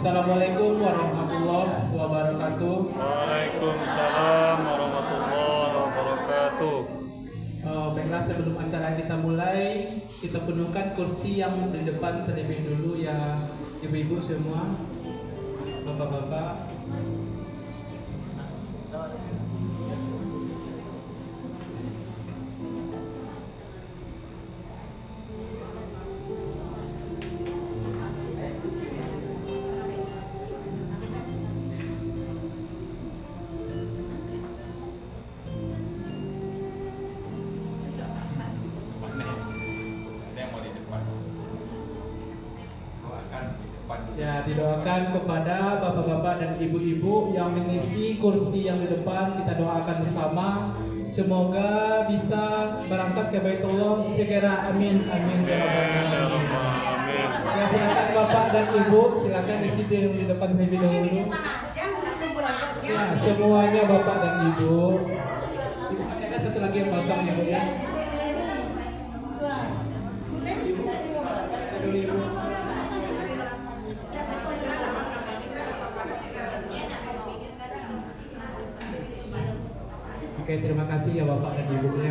Assalamualaikum warahmatullahi wabarakatuh. Waalaikumsalam warahmatullahi wabarakatuh. Baiklah, sebelum acara kita mulai, kita penuhkan kursi yang di depan terlebih dulu ya, ibu-ibu semua, bapak-bapak. Ya, didoakan kepada bapak-bapak dan ibu-ibu yang mengisi kursi yang di depan, kita doakan bersama. Semoga bisa berangkat ke Baitullah segera. Amin, amin ya rabbal alamin. Ya, silakan bapak dan ibu, silakan di situ yang di depan terlebih dahulu. Ya, semuanya bapak dan ibu. Masih ada satu lagi yang kosong ibu ya. Ibu. Oke, terima kasih ya Bapak dan Ibunya.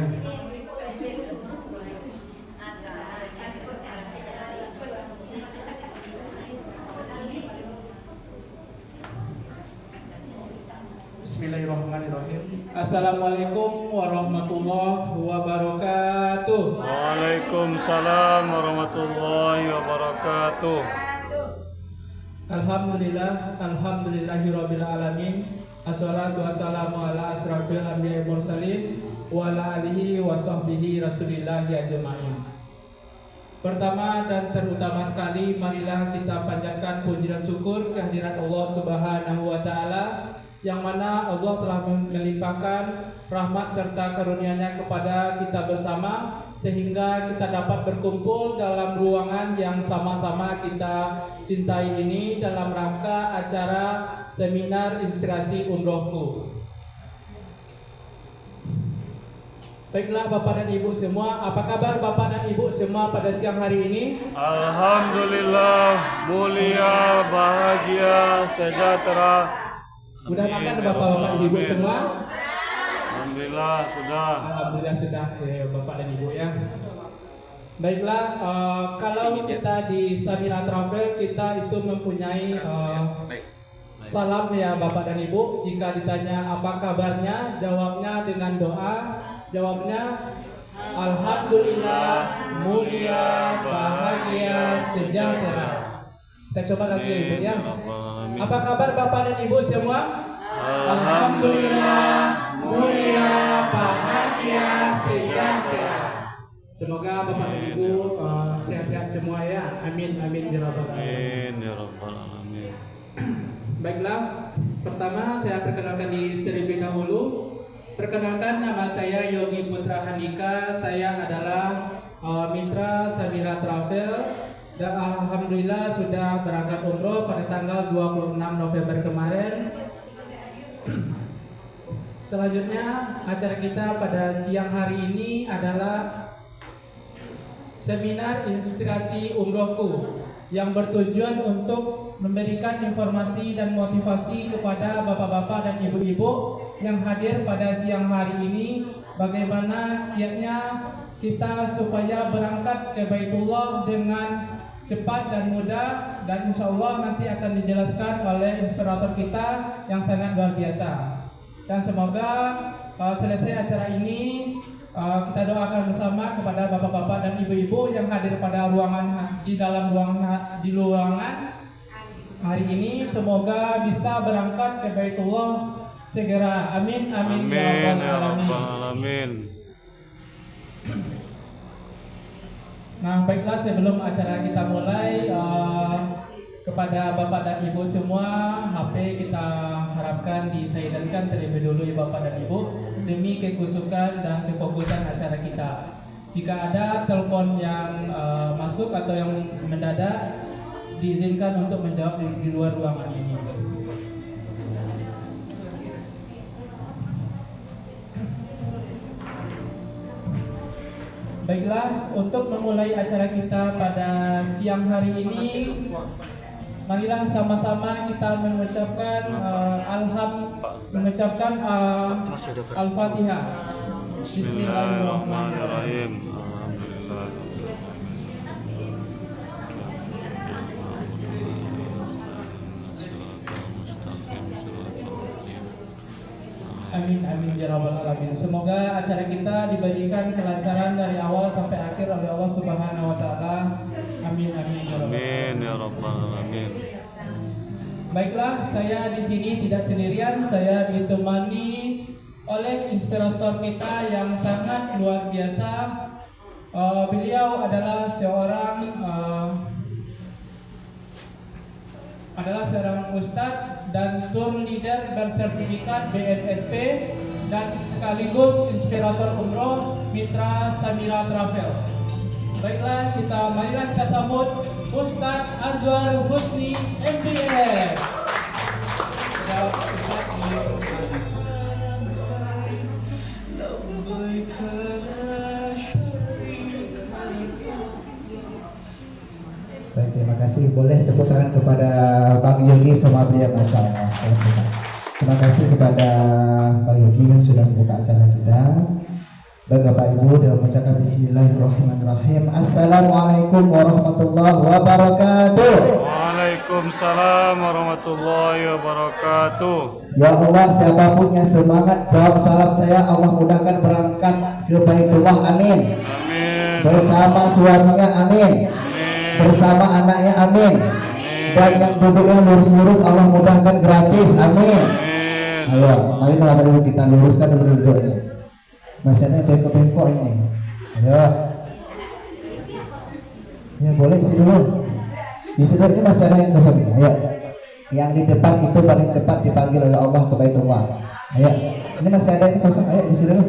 Bismillahirrahmanirrahim. Assalamualaikum warahmatullahi wabarakatuh. Waalaikumsalam warahmatullahi wabarakatuh. Alhamdulillahirabbil alamin. Assalatu wassalamu ala asrafil anbiya'i mursalin wa ala alihi wa sahbihi rasulillahi ajma'in. Pertama dan terutama sekali, marilah kita panjatkan puji dan syukur kehadirat Allah Subhanahu wa taala, yang mana Allah telah melimpahkan rahmat serta karunia-Nya kepada kita bersama, sehingga kita dapat berkumpul dalam ruangan yang sama-sama kita cintai ini dalam rangka acara seminar inspirasi umrohku. Baiklah Bapak dan Ibu semua, apa kabar Bapak dan Ibu semua pada siang hari ini? Alhamdulillah, mulia, bahagia, sejahtera. Sudah makan Bapak-bapak dan Ibu semua? Alhamdulillah sudah. Alhamdulillah sudah ya, Bapak dan Ibu ya. Baiklah, kalau kita di Samira Travel, kita itu mempunyai salam ya Bapak dan Ibu. Jika ditanya apa kabarnya, jawabnya dengan doa. Jawabnya Alhamdulillah, mulia, bahagia, sejahtera. Kita coba lagi Ibu ya. Apa kabar Bapak dan Ibu semua? Alhamdulillah, mulia, bahagia, sejahtera. Semoga Bapak dan Ibu sehat-sehat semua ya. Amin, amin ya rabbal alamin. Baiklah, pertama saya perkenalkan diri terlebih dahulu. Perkenalkan, nama saya Yogi Putra Handika. Saya adalah mitra Samira Travel dan alhamdulillah sudah berangkat umroh pada tanggal 26 November kemarin. Selanjutnya, acara kita pada siang hari ini adalah seminar inspirasi umrohku yang bertujuan untuk memberikan informasi dan motivasi kepada bapak-bapak dan ibu-ibu yang hadir pada siang hari ini, bagaimana kiatnya kita supaya berangkat ke Baitullah dengan cepat dan mudah, dan insya Allah nanti akan dijelaskan oleh inspirator kita yang sangat luar biasa. Dan semoga selesai acara ini kita doakan bersama kepada bapak-bapak dan ibu-ibu yang hadir pada ruangan di ruangan hari ini, semoga bisa berangkat ke Baitullah segera. Amin, amin, ya rabbal alamin. Nah, baiklah, sebelum acara kita mulai, kepada bapak dan ibu semua, HP kita harapkan disaidankan terlebih dulu ya bapak dan ibu, demi kekhusukan dan kefokusan acara kita. Jika ada telepon yang masuk atau yang mendadak, diizinkan untuk menjawab di luar ruangan ini. Baiklah, untuk memulai acara kita pada siang hari ini, marilah sama-sama kita mengucapkan Al-Fatihah. Bismillahirrahmanirrahim. Alhamdulillah. Amin amin ya rabbal alamin. Semoga acara kita diberikan kelancaran dari awal sampai akhir oleh Allah Subhanahu wa taala. Amin amin ya rabbal alamin. Amin ya rabbal alamin. Baiklah, saya di sini tidak sendirian, saya ditemani oleh inspirator kita yang sangat luar biasa. Beliau adalah seorang ustadz dan tour leader bersertifikat BNSP dan sekaligus inspirator umroh Mitra Samira Travel. Baiklah, marilah kita sambut Ustadz Azwar Husni MBS. Baik, terima kasih. Boleh tepuk tangan kepada Bang Yogi sama beliau, Masya Allah. Terima kasih kepada Bang Yogi yang sudah membuka acara kita. Baik Bapak Ibu, dengan mengucapkan Bismillahirrahmanirrahim. Assalamualaikum warahmatullahi wabarakatuh. Waalaikumsalam warahmatullahi wabarakatuh. Ya Allah, siapapun yang semangat jawab salam saya, Allah mudahkan berangkat ke Baitullah, amin. Amin. Bersama suaminya, amin. Bersama anaknya, amin. Dan yang duduknya lurus-lurus Allah mudahkan gratis, amin. Ayo, mari Bapak Ibu kita luruskan dulu duduknya. Masih ada bengkok-bengkok ini. Ayo. Ya boleh isi dulu. Di sebelah ini masih ada yang kosong. Ayo. Yang di depan itu paling cepat dipanggil oleh Allah ke Baitullah. Ayo. Ini masih ada yang kosong. Ayo isi dulu.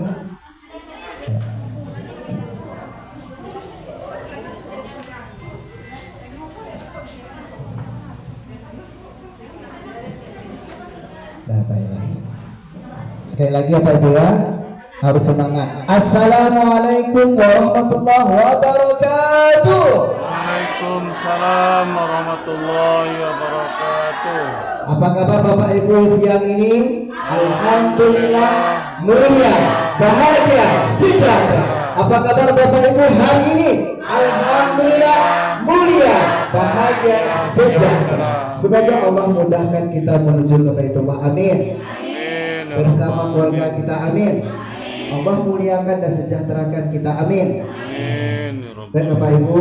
Nah, baik. Sekali lagi apa Ibu ya? Harus semangat. Assalamualaikum warahmatullahi wabarakatuh. Waalaikumsalam warahmatullahi wabarakatuh. Apa kabar Bapak Ibu siang ini? Alhamdulillah, mulia, bahagia, sejahtera. Apa kabar Bapak Ibu hari ini? Alhamdulillah, mulia, bahagia, sejahtera. Semoga Allah mudahkan kita menuju ke Baitullah, amin. Bersama keluarga kita, amin. Allah muliakan dan sejahterakan kita, amin. Dan Bapak Ibu,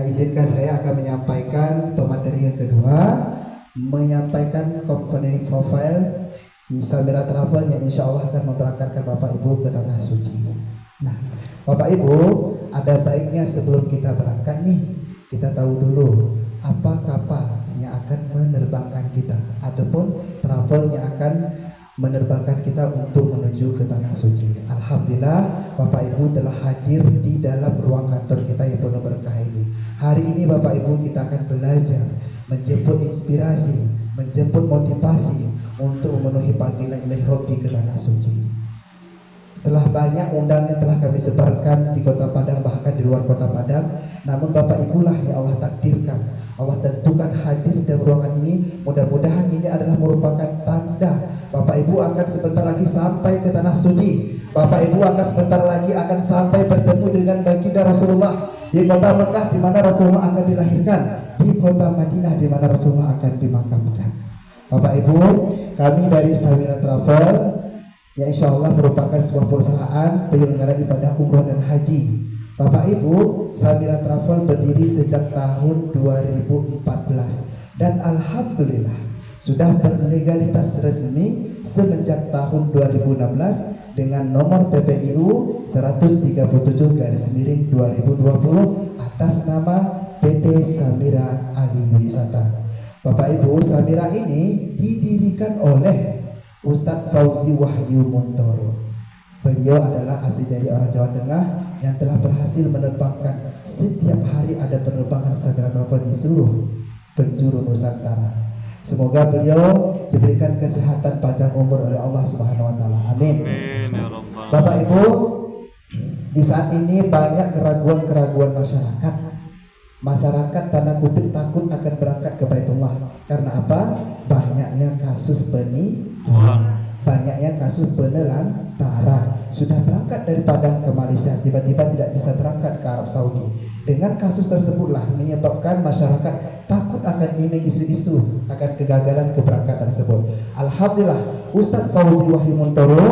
izinkan saya akan menyampaikan materi yang kedua, menyampaikan company profile Samira Travel yang insya Allah akan memberangkatkan Bapak Ibu ke Tanah Suci. Nah, Bapak Ibu, ada baiknya sebelum kita berangkat nih, kita tahu dulu apa kapal yang akan menerbangkan kita ataupun travel yang akan menerbangkan kita untuk menuju ke Tanah Suci. Alhamdulillah, Bapak Ibu telah hadir di dalam ruang kantor kita yang penuh berkah ini. Hari ini Bapak Ibu kita akan belajar menjemput inspirasi, menjemput motivasi untuk memenuhi panggilan ilahi Rabbi ke Tanah Suci. Telah banyak undangan telah kami sebarkan di Kota Padang, bahkan di luar Kota Padang. Namun Bapak Ibu lah yang Allah takdirkan, Allah tentukan hadir dalam ruangan ini. Mudah-mudahan ini adalah merupakan tanda Bapak Ibu akan sebentar lagi sampai ke Tanah Suci. Bapak Ibu akan sebentar lagi akan sampai bertemu dengan baginda Rasulullah di kota Mekah di mana Rasulullah akan dilahirkan, di kota Madinah di mana Rasulullah akan dimakamkan. Bapak Ibu, kami dari Samira Travel yang insya Allah merupakan sebuah perusahaan penyelenggara ibadah umroh dan haji. Bapak Ibu, Samira Travel berdiri sejak tahun 2014 dan alhamdulillah sudah berlegalitas resmi semenjak tahun 2016 dengan nomor PPIU 137/2020 atas nama PT Samira Ali Wisata. Bapak Ibu, Samira ini didirikan oleh Ustadz Fauzi Wahyu Muntoro. Beliau adalah asli dari orang Jawa Tengah yang telah berhasil menerbangkan setiap hari ada penerbangan Samira Travel di seluruh penjuru Nusantara. Semoga beliau diberikan kesehatan panjang umur oleh Allah Subhanahu wa taala. Amin. Bapak Ibu, di saat ini banyak keraguan-keraguan masyarakat masyarakat tanda kutip takut akan berangkat ke Baitullah. Karena apa? Banyaknya kasus penipuan, banyaknya kasus penelantaran. Sudah berangkat dari Padang ke Malaysia, tiba-tiba tidak bisa berangkat ke Arab Saudi. Dengan kasus tersebutlah menyebabkan masyarakat takut akan ini isu-isu akan kegagalan keberangkatan tersebut. Alhamdulillah, Ustadz Fauzi Wahyu Muntoro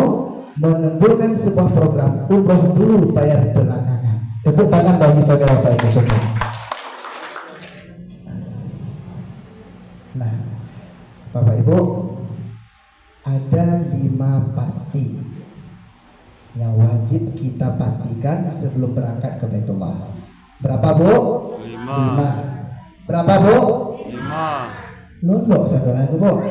menembulkan sebuah program umroh dulu bayar belakangan. Tepuk tangan bagi saudara Bapak Ibu semua. Nah, Bapak Ibu, ada 5 pasti yang wajib kita pastikan sebelum berangkat ke Baitullah. Berapa, Bu? 5. Berapa, Bu? 5. Nunduk saudara itu, Bu.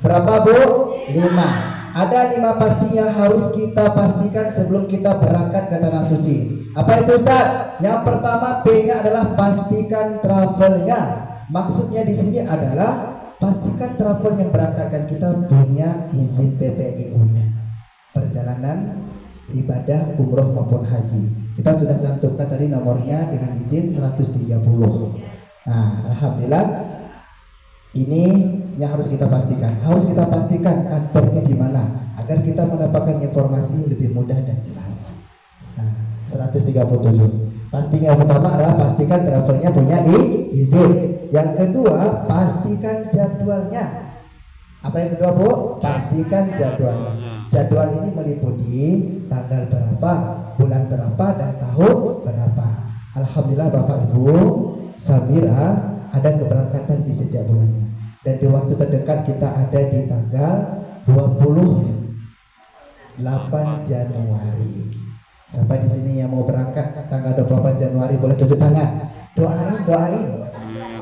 Berapa, Bu? 5. Ada 5 pasti yang harus kita pastikan sebelum kita berangkat ke Tanah Suci. Apa itu, Ustaz? Yang pertama, P-nya adalah pastikan travelnya. Maksudnya di sini adalah pastikan travel yang berangkatkan kita punya izin PPIU-nya. Perjalanan ibadah umroh maupun haji. Kita sudah cantumkan tadi nomornya dengan izin 130. Nah, alhamdulillah ini yang harus kita pastikan. Harus kita pastikan kantornya di mana agar kita mendapatkan informasi lebih mudah dan jelas. Nah, 137. Pastinya yang pertama adalah pastikan travelnya punya izin. Yang kedua, pastikan jadwalnya. Apa yang kedua, Bu? Pastikan jadwalnya. Jadwal ini meliputi tanggal berapa, bulan berapa, dan tahun berapa. Alhamdulillah Bapak Ibu, Samira ada keberangkatan di setiap bulannya. Dan di waktu terdekat kita ada di tanggal 28 Januari. Sampai di sini yang mau berangkat tanggal 28 Januari boleh tunjuk tangan. Doain.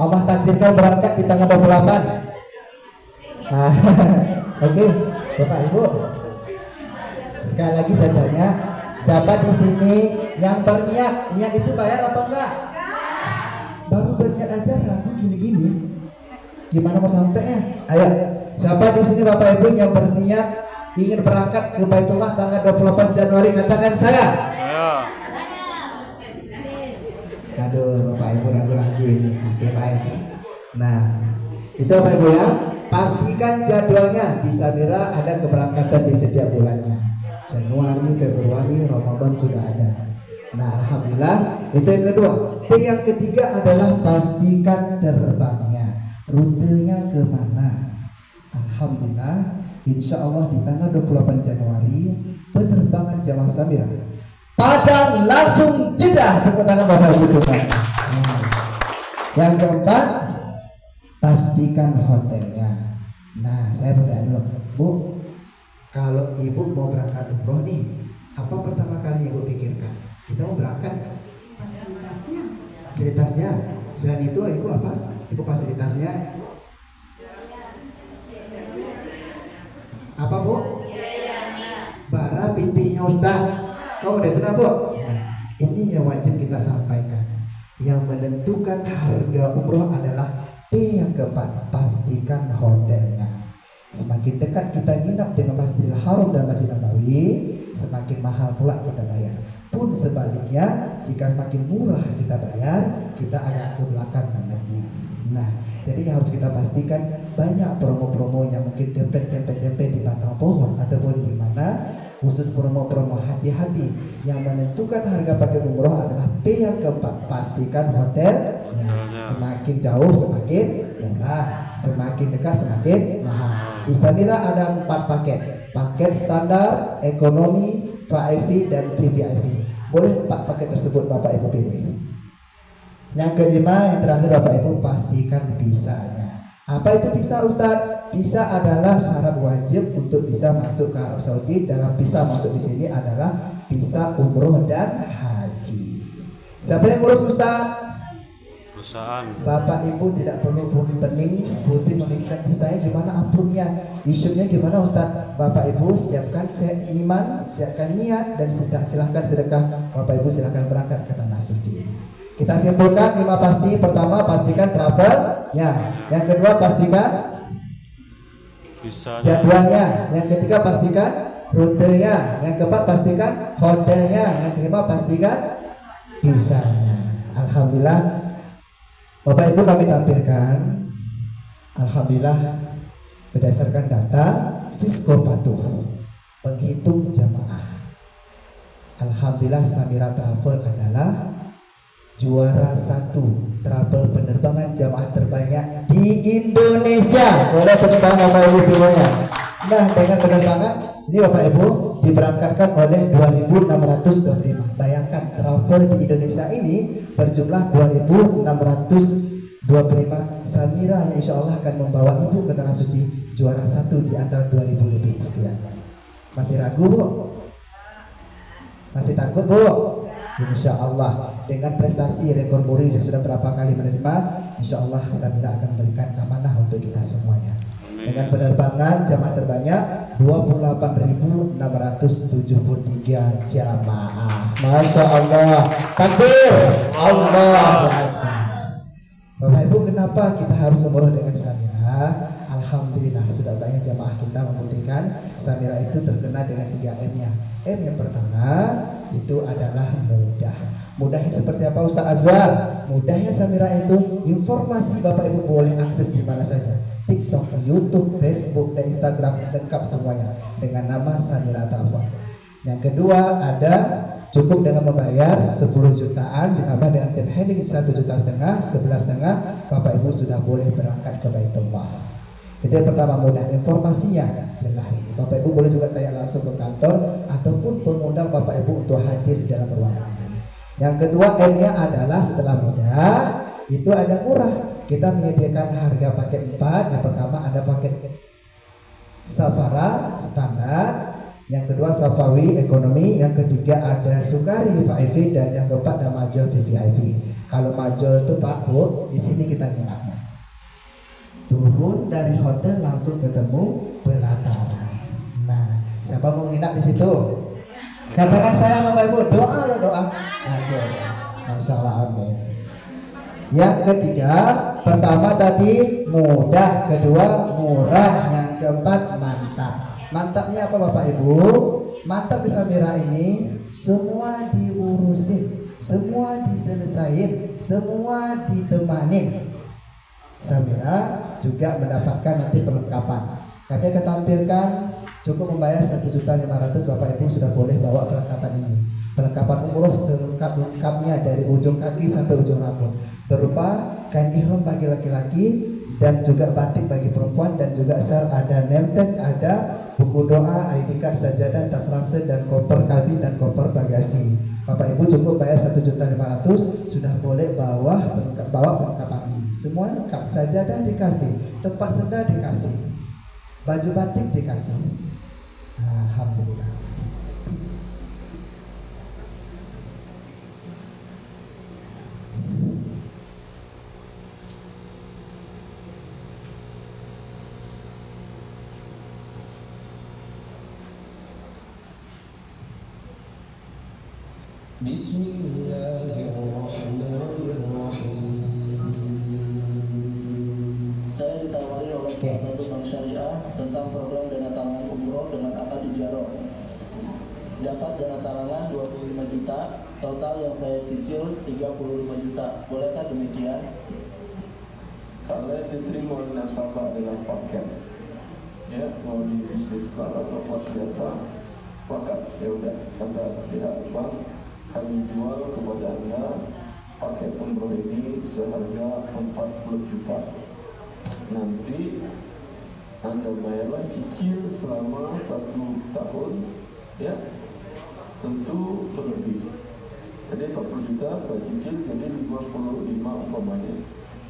Allah takdirkan berangkat di tanggal 28. Nah, oke, Bapak Ibu. Sekali lagi saya tanya, siapa di sini yang berniat? Niat itu bayar apa enggak? Baru berniat aja ragu gini-gini. Gimana mau sampainya? Ayo, siapa di sini Bapak Ibu yang berniat ingin berangkat ke Baitullah tanggal 28 Januari? Katakan saya. Aduh, Bapak Ibu ragu-ragu ini. Oke, baik. Nah, itu Bapak Ibu ya. Pastikan jadwalnya. Di Samira ada keberangkatan di setiap bulannya. Januari, Februari, Ramadan sudah ada. Nah, alhamdulillah. Itu yang kedua. Yang ketiga adalah pastikan terbangnya. Rutenya kemana? Alhamdulillah, insya Allah di tanggal 28 Januari penerbangan jamaah Samira Padang langsung Jeddah. Tepuk tangan Bapak Ibu semua. Yang keempat, pastikan hotelnya. Nah, saya bertanya dulu, Bu, kalau Ibu mau berangkat umroh nih, apa pertama kali Ibu pikirkan? Kita mau berangkat? Fasilitasnya. Selain itu, Ibu apa? Ibu fasilitasnya apa, Bu? Bara bintinya Ustaz. Kau udah itu, Bu? Ini yang wajib kita sampaikan. Yang menentukan harga umroh adalah P yang keempat, pastikan hotelnya. Semakin dekat kita nginap dengan Masjidil Haram dan Masjid Nabawi, semakin mahal pula kita bayar. Pun sebaliknya, jika makin murah kita bayar, kita agak ke belakang nantinya. Nah, jadi harus kita pastikan banyak promo-promo yang mungkin tempel-tempel di batang pohon ataupun di mana. Khusus promo-promo hati-hati. Yang menentukan harga paket umroh adalah P yang keempat, pastikan hotelnya. Semakin jauh semakin murah, semakin dekat semakin mahal. Di Samira ada 4 paket. Paket standar, ekonomi, VIP dan VVIP. Boleh 4 paket tersebut Bapak Ibu pilih. Yang kelima, yang terakhir Bapak Ibu, pastikan visanya. Apa itu visa, Ustadz? Visa adalah syarat wajib untuk bisa masuk ke Arab Saudi. Dalam visa masuk di sini adalah visa umroh dan haji. Siapa yang ngurus, Ustadz? Perusahaan. Bapak Ibu tidak perlu pening pusing memikirkan visanya gimana, approve-nya, isunya gimana, Ustadz. Bapak Ibu siapkan iman, siapkan niat, dan silahkan sedekah. Bapak Ibu silahkan berangkat ke Tanah Suci. Kita simpulkan 5 pasti. Pertama, pastikan travelnya. Yang kedua, pastikan jadwalnya. Yang ketiga, pastikan rutenya. Yang keempat, pastikan hotelnya. Yang kelima, pastikan visanya. Alhamdulillah, Bapak Ibu kami tampilkan, alhamdulillah berdasarkan data Sisko Patuh penghitung jamaah. Alhamdulillah Samira Travel adalah juara 1 travel penerbangan jamaah terbanyak di Indonesia. Boleh tepuk tangan Bapak Ibu semuanya. Nah, dengan penerbangan ini Bapak Ibu diberangkatkan oleh 2.625. Bayangkan travel di Indonesia ini berjumlah 2.625. Samira yang insya Allah akan membawa Ibu ke Tanah Suci juara 1 di antara 2.000 lebih sekian. Masih ragu Bu? Masih takut Bu? Insya Allah dengan prestasi rekor muri yang sudah berapa kali menerima, insya Allah Samira akan memberikan amanah untuk kita semuanya. Dengan penerbangan jamaah terbanyak 28.673 jamaah. Masya Allah. Takbir. Allah. Bapak Ibu, kenapa kita harus umroh dengan Samira? Alhamdulillah sudah banyak jamaah kita membuktikan Samira itu terkena dengan 3 M-nya. M yang pertama itu adalah mudah. Mudahnya seperti apa Ustaz Azwar? Mudahnya Samira itu informasi Bapak Ibu boleh akses di mana saja. TikTok, YouTube, Facebook, dan Instagram lengkap semuanya dengan nama Samira Travel. Yang kedua ada cukup dengan membayar 10 jutaan ditambah dengan tip handling 1,5 juta, 11,5 Bapak Ibu sudah boleh berangkat ke Baitullah. Jadi yang pertama mudah, informasinya jelas. Bapak Ibu boleh juga tanya langsung ke kantor ataupun mengundang Bapak Ibu untuk hadir di dalam ruangan ini. Yang kedua M-nya adalah setelah mudah itu ada murah. Kita menyediakan harga paket 4. Yang pertama ada paket Safara standar, yang kedua Safawi ekonomi, yang ketiga ada Sukari VIP, dan yang keempat ada Majol VIP. Kalau Majol itu Pak Bu, di sini kita nginap. Turun dari hotel langsung ketemu pelataran. Nah, siapa mau nginap di situ? Katakan saya sama Bapak Ibu, doa loh doa. Aduh, Masya Allah, amin. Yang ketiga, pertama tadi mudah, kedua murah, yang keempat mantap. Mantapnya apa Bapak Ibu? Mantap di Samira ini semua diurusin, semua diselesain, semua ditemanin. Samira juga mendapatkan nanti perlengkapan. Kami akan tampilkan, cukup membayar 1.500.000 Bapak Ibu sudah boleh bawa perlengkapan ini. Perlengkapan umroh selengkap-lengkapnya dari ujung kaki sampai ujung rambut, berupa kain ihram bagi laki-laki dan juga batik bagi perempuan, dan juga sel ada name tag, ada buku doa, ID card, sajadah, tas ransel, dan koper kabin dan koper bagasi. Bapak Ibu cukup bayar 1.500.000 sudah boleh bawa perlengkapan ini. Semua lengkap, sajadah dikasih, tempat senda dikasih, baju batik dikasih. Alhamdulillah. Bismillahirrahmanirrahim. Saya ditawari oleh salah satu bank syariah tentang program dana talangan umroh dengan akad ijarah. Dapat dana talangan 25 juta, total yang saya cicil 35 juta. Bolehkah demikian? Kalian diterima nasabah dengan paket, ya, mau di bisnis kelas atau kelas biasa, paket, ya udah, kata pihak bank, kami jual kepada Anda paket umroh ini seharga 40 juta. Nanti Anda bayarlah cicil selama 1 tahun, ya, tentu berlebih. Jadi 40 juta per cicil jadi 55 umpamanya.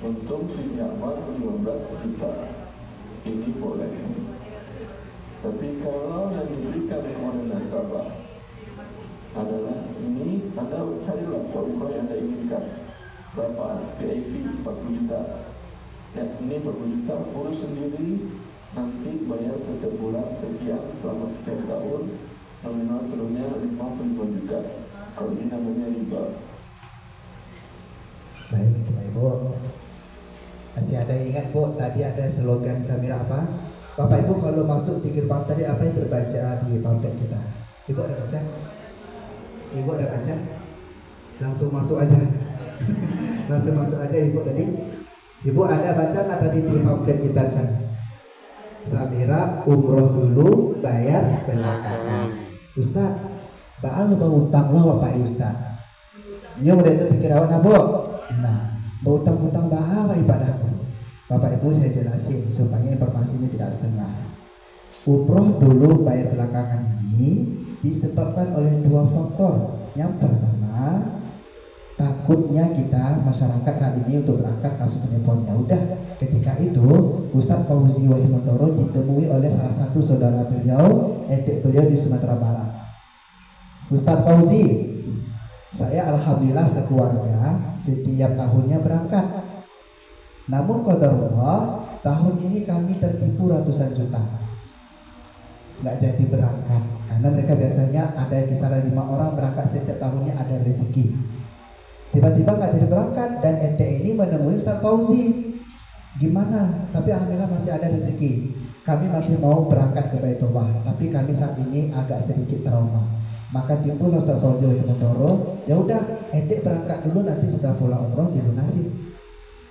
Untung si Yaman 15 juta. Ini boleh. Tapi kalau yang diberikan kepada nasabah adalah ini, Anda carilah umroh yang Anda inginkan. Berapa? VIP 40 juta. Ya, ini 40 juta, urus sendiri, nanti bayar setiap bulan sekian selama sekian tahun, nominal seluruhnya 55 juta. Kalau ini namanya riba. Baik, Bapak Ibu. Masih ada yang ingat Bu, tadi ada slogan Samira apa? Bapak Ibu kalau masuk di gerbang tadi apa yang terbaca di pamflet kita? Ibu ada baca? Ibu ada baca? Langsung masuk aja. Langsung masuk aja ibu tadi. Ibu ada baca nggak tadi di pamflet kita sana? Samira umroh dulu, bayar belakangan. Ustaz, baal lu utang lo Bapak Ustaz. Iya udah itu pikir awak nabo. Nah, utang-utang bahwa ibadahku. Bapak Ibu saya jelasin supaya informasi ini tidak setengah. Umroh dulu bayar belakangan ini disebabkan oleh dua faktor. Yang pertama, takutnya kita masyarakat saat ini untuk berangkat kasus penyeponnya. Udah ketika itu Ustadz Fauzi Wahimotoro ditemui oleh salah satu saudara beliau, etik beliau di Sumatera Barat. Ustadz Fauzi, saya alhamdulillah sekeluarga setiap tahunnya berangkat. Namun qadarullah tahun ini kami tertipu ratusan juta. Nggak jadi berangkat karena mereka biasanya ada kisaran 5 orang berangkat setiap tahunnya, ada rezeki. Tiba-tiba nggak jadi berangkat dan ente ini menemui Ustadz Fauzi. Gimana? Tapi alhamdulillah masih ada rezeki. Kami masih mau berangkat ke Baitullah, tapi kami saat ini agak sedikit trauma. Maka timbul Ustadz Fauzi Wahimotoro, ya udah ente berangkat dulu, nanti setelah pulang umroh dilunasi.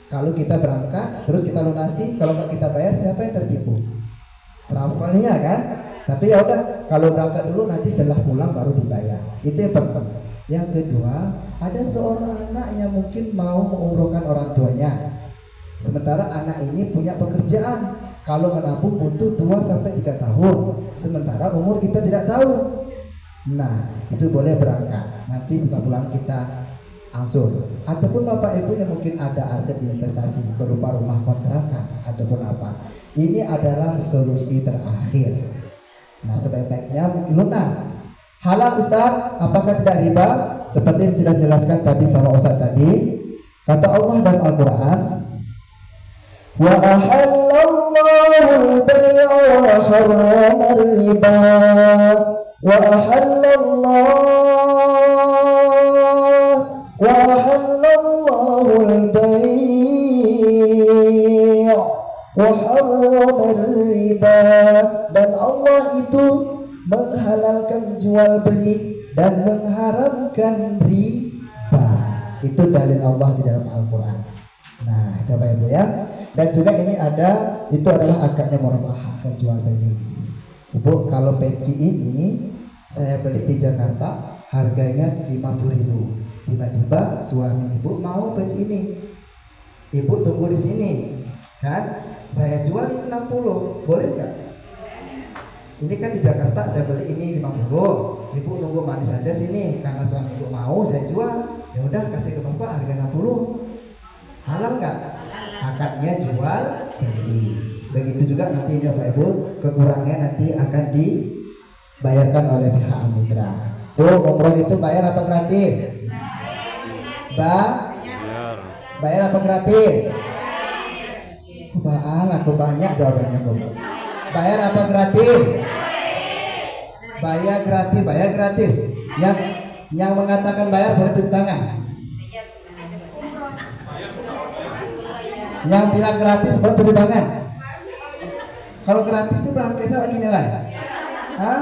Kalau kita berangkat terus kita lunasi, kalau nggak kita bayar siapa yang tertipu? Travelnya kan? Tapi ya udah, kalau berangkat dulu nanti setelah pulang baru dibayar. Itu yang pertama. Yang kedua, ada seorang anak yang mungkin mau mengumrohkan orang tuanya. Sementara anak ini punya pekerjaan. Kalau menabung butuh 2-3 tahun. Sementara umur kita tidak tahu. Nah, itu boleh berangkat. Nanti setelah pulang kita angsur. Ataupun Bapak Ibu yang mungkin ada aset investasi berupa rumah kontrakan ataupun apa. Ini adalah solusi terakhir. Nah, sebaik-baiknya mungkin lunas. Halal Ustaz, apakah tidak riba? Seperti yang sudah dijelaskan tadi sama Ustaz tadi. Kata Allah dalam Al-Quran, wa ahallallahu al-bay'a wa harrama ar-riba wa ahallallahu al-bay'a wa harrama ar-riba. Dan Allah itu menghalalkan jual beli dan mengharamkan riba. Itu dalil Allah di dalam Al-Quran. Nah, itu Bapak Ibu ya. Dan juga ini ada, itu adalah akadnya murabahah, jual beli. Ibu, kalau peci ini saya beli di Jakarta harganya 50.000. Tiba-tiba suami ibu mau peci ini. Ibu tunggu di sini, kan? Saya jual ini 60, boleh nggak? Ini kan di Jakarta saya beli ini 50. Ibu nunggu manis aja sini karena suami ibu mau saya jual. Ya udah kasih ke Bapak harga 60. Halal nggak? Akadnya jual beli. Begitu juga nanti Bapak Ibu, kekurangannya nanti akan dibayarkan oleh pihak mitra. Tuh, umroh itu bayar apa gratis? Bayar apa gratis? Baal, aku banyak jawabannya kamu. Bayar apa gratis? Bayar gratis. Yang mengatakan bayar boleh tunjuk tangan. Yang bilang gratis boleh tunjuk tangan. Kalau gratis itu berangkat sama nilai. Hah?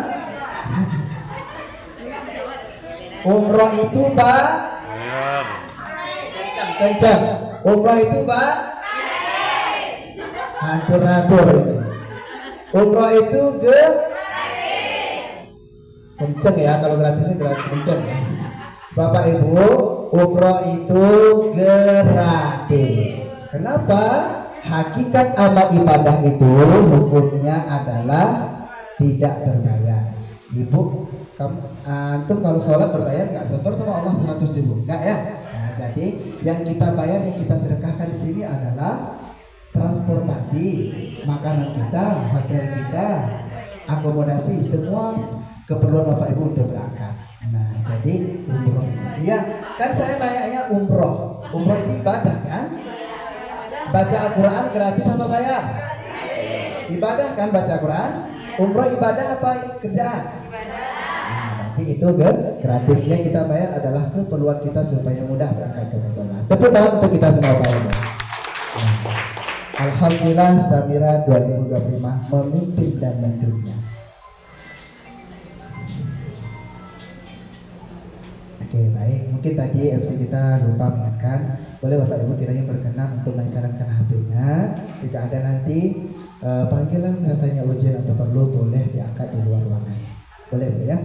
Umroh itu kencang. Umroh itu hancur-hancur. Umroh itu kenceng ya, kalau gratisnya gratis kenceng ya. Bapak Ibu, umroh itu gratis. Kenapa? Hakikat amal ibadah itu hukumnya adalah tidak berbayar. Ibu, antum kalau sholat berbayar nggak? Setor sama Allah 100.000, nggak ya? Nah, jadi yang kita bayar, yang kita sedekahkan di sini adalah transportasi, makanan kita, hotel kita, akomodasi, semua keperluan Bapak Ibu untuk berangkat. Nah, jadi umroh. Iya, kan saya tanyanya umroh. Umroh itu ibadah kan? Baca Al-Quran gratis apa bayar? Ibadah kan baca Al-Quran. Umroh ibadah apa kerjaan? Nah, nanti itu gratisnya kita bayar adalah keperluan kita supaya mudah berangkat ke Baitullah. Tepuk tangan untuk kita semua Bapak Ibu. Alhamdulillah Samira 2025 memimpin dan mendunia. Oke, baik. Mungkin tadi MC kita lupa mengingatkan, boleh Bapak Ibu kiranya berkenan untuk mengisaratkan HP-nya. Jika ada nanti panggilan rasanya ujian atau perlu, boleh diangkat di luar ruangan. Boleh Bu ya?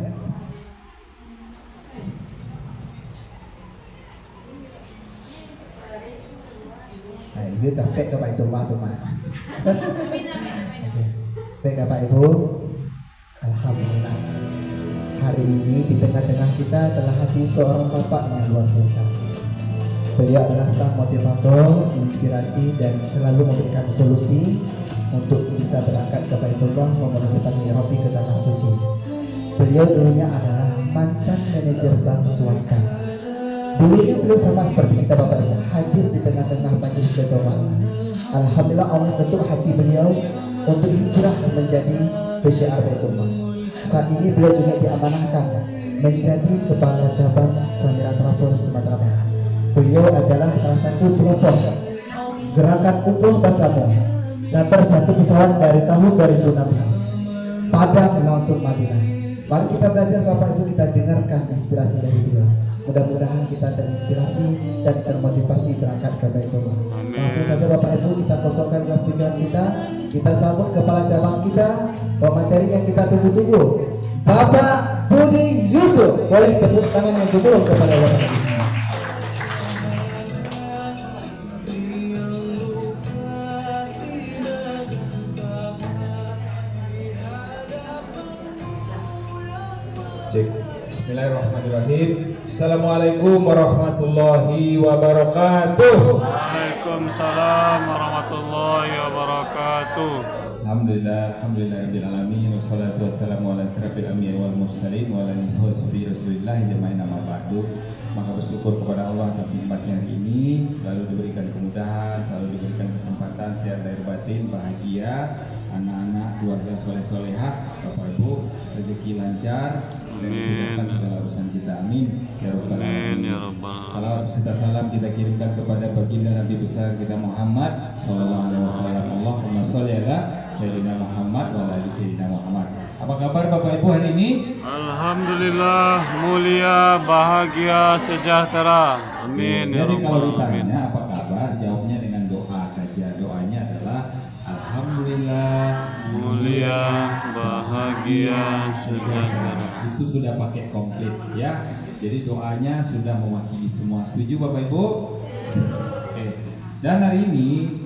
Nah, Ibu capek ke Pak itu mah tuh mah. Baik Bapak Ibu, alhamdulillah. Hari ini di tengah-tengah kita telah hadir seorang bapak yang luar biasa. Beliau adalah sang motivator, inspirasi dan selalu memberikan solusi untuk bisa berangkat ke Baitullah memenuhi panggilan ke tanah suci. Beliau dulunya adalah mantan manajer bank swasta. Dulunya beliau sama seperti kita Bapak Ibu, hadir di tengah-tengah majelis Baitullah. Alhamdulillah Allah ketuk hati beliau untuk hijrah menjadi PCR Baitullah. Saat ini beliau juga diamanahkan menjadi kepala cabang Samira Travel Sumatera Barat. Beliau adalah salah satu pelopor gerakan umroh Basamo, charter satu pesawat dari tahun 2016, Padang langsung Madinah. Mari kita belajar Bapak Ibu, kita dengarkan inspirasi dari beliau. Mudah-mudahan kita terinspirasi dan termotivasi berangkat ke Baitullah. Langsung saja Bapak Ibu, kita kosongkan kelas pikiran kita sambut kepala cabang kita, pemateri yang kita tunggu-tunggu, Bapak Budi Yusuf. Boleh tepuk tangan yang gemuruh kepada Bapak di sini. Cek. Bismillahirrahmanirrahim. Assalamualaikum warahmatullahi wabarakatuh. Waalaikumsalam warahmatullahi wabarakatuh. Alhamdulillahirabbil alamin, wassalatu wassalamu ala asyrafil anbiya'i wal mursalin wa ala alihi washabihi rasulillah jamaah nama ba'du. Maka bersyukur kepada Allah atas nikmatnya hari ini, selalu diberikan kemudahan, selalu diberikan kesempatan sehat lahir batin, bahagia, anak-anak, keluarga soleh-solehah, Bapak Ibu, rezeki lancar dan dimudahkan segala urusan kita. Amin ya rabbal alamin. Salam serta salam kita kirimkan kepada baginda Nabi besar kita Muhammad sallallahu alaihi wasallam. Allahumma sholli ala sayyidina Muhammad wa ala ali sayyidina Muhammad. Apa kabar Bapak Ibu hari ini? Alhamdulillah, mulia, bahagia, sejahtera. Amin ya Jadi kalau rabbal alamin. ditanya apa kabar, jawabnya dengan doa saja. Doanya adalah alhamdulillah, Mulia, bahagia, sejahtera. Itu sudah pakai komplit ya. Jadi doanya sudah mewakili semua. Setuju Bapak Ibu? Oke. Dan hari ini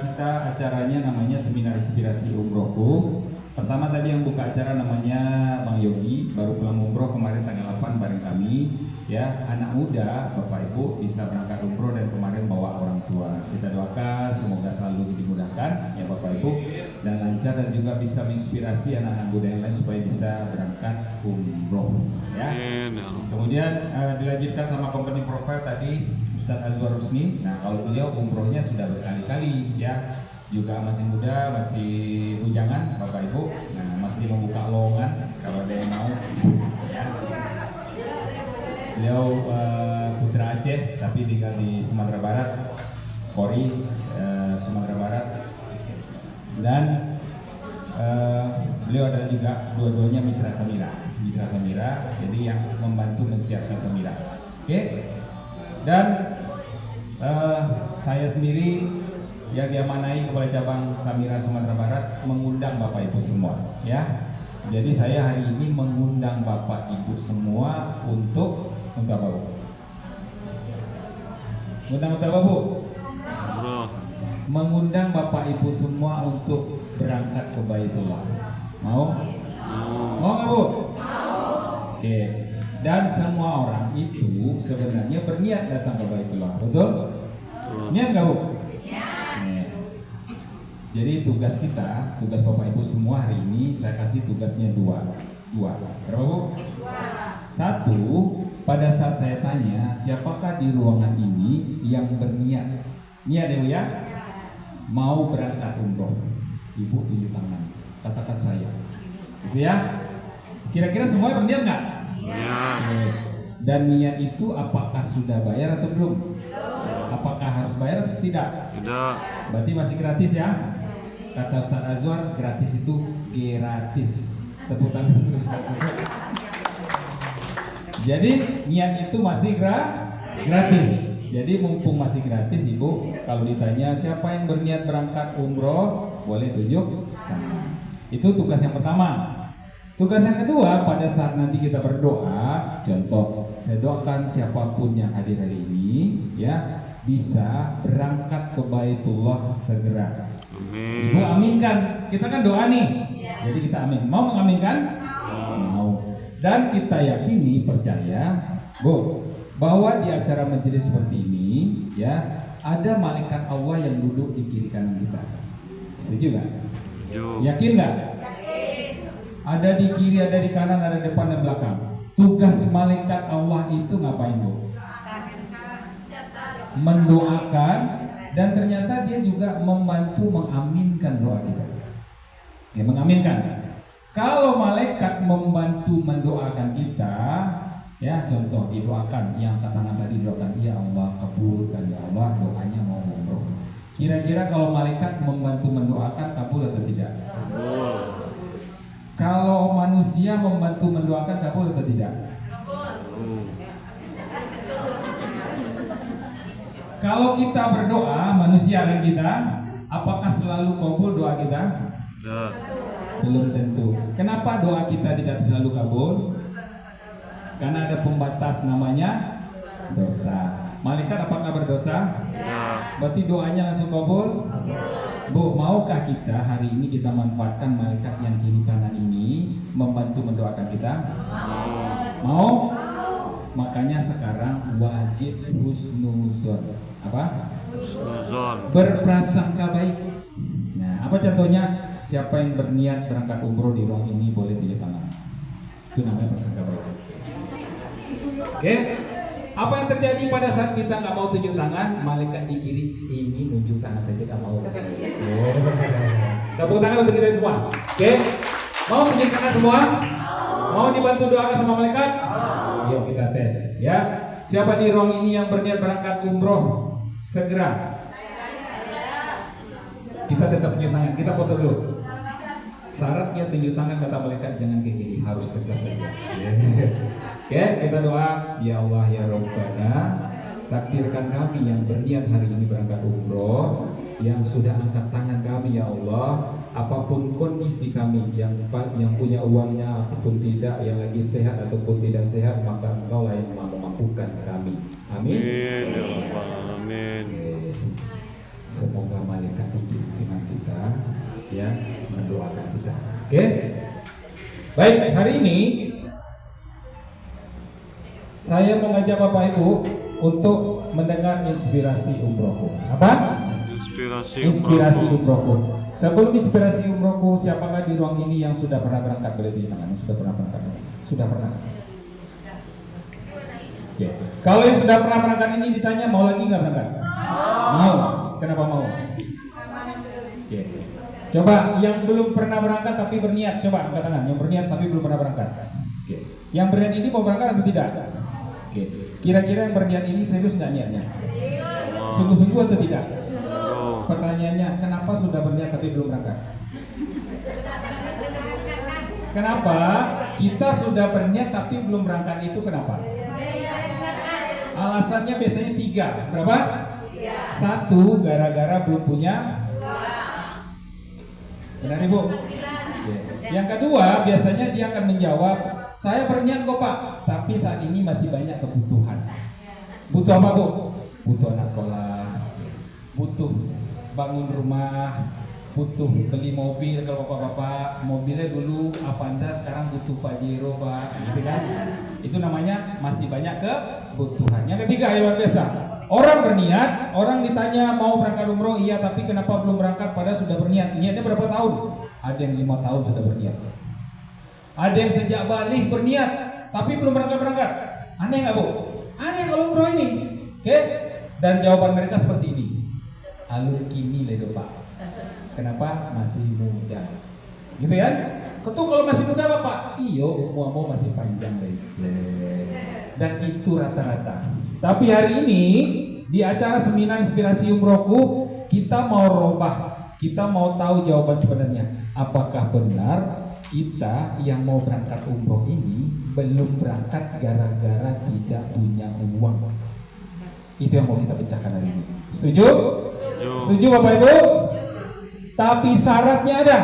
kita acaranya namanya Seminar Inspirasi Umrohku. Pertama tadi yang buka acara namanya Bang Yogi, baru pulang umroh kemarin tanggal 8 bareng kami. Ya, anak muda Bapak Ibu bisa berangkat umroh dan kemarin bawa orang tua. Kita doakan semoga selalu dimudahkan ya Bapak Ibu dan lancar dan juga bisa menginspirasi anak-anak muda yang lain supaya bisa berangkat umroh ya. Kemudian dilanjutkan sama company profile tadi Ustadz Azwar Rusni. Nah, kalau beliau umrohnya sudah berkali-kali ya. Juga masih muda, masih bujangan Bapak Ibu. Nah, masih membuka lowongan kalau ada yang mau ya. Beliau putra Aceh tapi tinggal di Sumatera Barat, Kori, Sumatera Barat. Dan beliau adalah juga dua-duanya mitra Samira, jadi yang membantu mensiapkan Samira. Oke. Dan saya sendiri yang diamanai Kepala Cabang Samira Sumatera Barat mengundang Bapak Ibu semua ya. Jadi saya hari ini mengundang Bapak Ibu semua untuk apa Bu? Undang apa Bu? Mengundang Bapak Ibu semua untuk berangkat ke Baitullah. Mau? Mau nggak Bu? Oke. Dan semua orang itu sebenarnya berniat datang ke Baitullah, betul? Niat nggak Bu? Jadi tugas kita, tugas Bapak Ibu semua hari ini saya kasih tugasnya dua. Berapa Bu? Satu, pada saat saya tanya siapakah di ruangan ini yang berniat, niat ya Bu ya, mau berangkat umroh, Ibu tunjuk tangan, katakan saya, gitu ya. Kira-kira semua berniat nggak? Ya. Dan niat itu apakah sudah bayar atau belum? Apakah harus bayar atau tidak? Tidak. Berarti masih gratis ya? Kata Ustaz Azwar, gratis itu gratis. Tepuk tangan terus. Jadi niat itu masih gratis. Jadi mumpung masih gratis Ibu, kalau ditanya siapa yang berniat berangkat umroh, boleh tunjuk tangan. Itu tugas yang pertama. Tugas yang kedua, pada saat nanti kita berdoa, contoh, saya doakan siapapun yang hadir hari ini, ya, bisa berangkat ke Baitullah segera. Amin. Ibu aminkan, kita kan doa nih, jadi kita amin. Mau mengaminkan? Mau. Dan kita yakini, percaya, Bu, bahwa di acara majelis seperti ini, ya, ada malaikat Allah yang duduk di kiri kanan kita. Setuju nggak? Setuju. Yakin nggak? Ada di kiri, ada di kanan, ada di depan dan belakang. Tugas malaikat Allah itu ngapain, Bu? Mendoakan, dan ternyata dia juga membantu mengaminkan doa kita. Ya, mengaminkan. Kalau malaikat membantu mendoakan kita, ya, contoh didoakan, yang angkat tangan tadi doakan, ya Allah kabulkan, ya Allah doanya mau umroh. Kira-kira kalau malaikat membantu mendoakan kabul atau tidak? Kabul. Kalau manusia membantu mendoakan kabul atau tidak? Kalau kita berdoa, manusia kan kita, apakah selalu kabul doa kita? Ya. Belum tentu. Kenapa doa kita tidak selalu kabul? Karena ada pembatas namanya dosa. Malaikat apakah berdosa? Ya. Berarti doanya langsung kabul? Bu, maukah kita hari ini kita manfaatkan malaikat yang kiri kanan ini membantu mendoakan kita? Mau? Makanya sekarang wajib husnuzon. Apa? Husnuzon. Berprasangka baik. Nah, apa contohnya? Siapa yang berniat berangkat umroh di ruang ini boleh tunjuk tangan. Itu namanya prasangka baik. Oke? Apa yang terjadi pada saat kita nggak mau tunjuk tangan? Malaikat di kiri ini nunjuk tangan saja nggak mau. Tepuk tangan untuk kita semua. Oke? Mau tunjuk tangan semua? Mau dibantu doakan sama malaikat? Yuk kita tes, ya. Siapa di ruang ini yang berniat berangkat umroh segera? Kita tetap tunjuk tangan. Kita foto dulu. Syaratnya tunjuk tangan kata malaikat jangan ke kiri, harus tegas saja. Oke, kita doa. Ya Allah ya Rabbana, takdirkan kami yang berniat hari ini berangkat umroh, yang sudah angkat tangan kami ya Allah, apapun kondisi kami, yang punya uangnya ataupun tidak, yang lagi sehat ataupun tidak sehat, maka Engkau lah yang memampukan kami. Amin. Amin. Ya Rabbal Alamin. Semoga malaikat itu dengan kita, ya, mendoakan kita. Oke? Baik, hari ini saya mengajak Bapak Ibu untuk mendengar inspirasi umrohku. Apa? Inspirasi umrohku. Sebelum inspirasi umrohku, siapakah di ruang ini yang sudah pernah berangkat? Boleh tunjuk tangan. Sudah pernah berangkat? Sudah pernah. Oke. Kalau yang sudah pernah berangkat ini ditanya mau lagi nggak berangkat? Mau. Kenapa mau? Oke. Coba yang belum pernah berangkat tapi berniat, coba angkat tangan. Yang berniat tapi belum pernah berangkat. Oke. Yang berniat ini mau berangkat atau tidak? Oke. Kira-kira yang berniat ini serius nggak niatnya? Sungguh-sungguh atau tidak? Pertanyaannya, kenapa sudah berniat tapi belum berangkat? Kenapa kita sudah berniat tapi belum berangkat itu kenapa? Alasannya biasanya 3. Berapa? 1, gara-gara belum punya. Benar Ibu? Yang kedua, biasanya dia akan menjawab, saya berniat kok Pak, tapi saat ini masih banyak kebutuhan. Butuh apa Bu? Butuh anak sekolah, butuh bangun rumah, butuh beli mobil. Kalau bapak-bapak mobilnya dulu Avanza, sekarang butuh Pajero Pak, gitu kan? Itu namanya masih banyak kebutuhan. Yang ketiga, yang luar biasa, orang berniat, orang ditanya mau berangkat umroh, iya tapi kenapa belum berangkat padahal sudah berniat. Niatnya berapa tahun? Ada yang 5 tahun sudah berniat. Ada yang sejak balik berniat tapi belum berangkat. Aneh nggak Bu? Aneh kalau umroh ini. Oke? Dan jawaban mereka seperti ini. Alur kini ledo Pak. Kenapa? Masih muda. Gitu ya? Ketua kalau masih muda Bapak? Iyo, umur masih panjang dan itu rata-rata. Tapi hari ini di acara seminar inspirasi umrohku, kita mau robah, kita mau tahu jawaban sebenarnya. Apakah benar kita yang mau berangkat umroh ini belum berangkat gara-gara tidak punya uang. Itu yang mau kita pecahkan hari ini. Setuju? Setuju Bapak Ibu? Tapi syaratnya ada.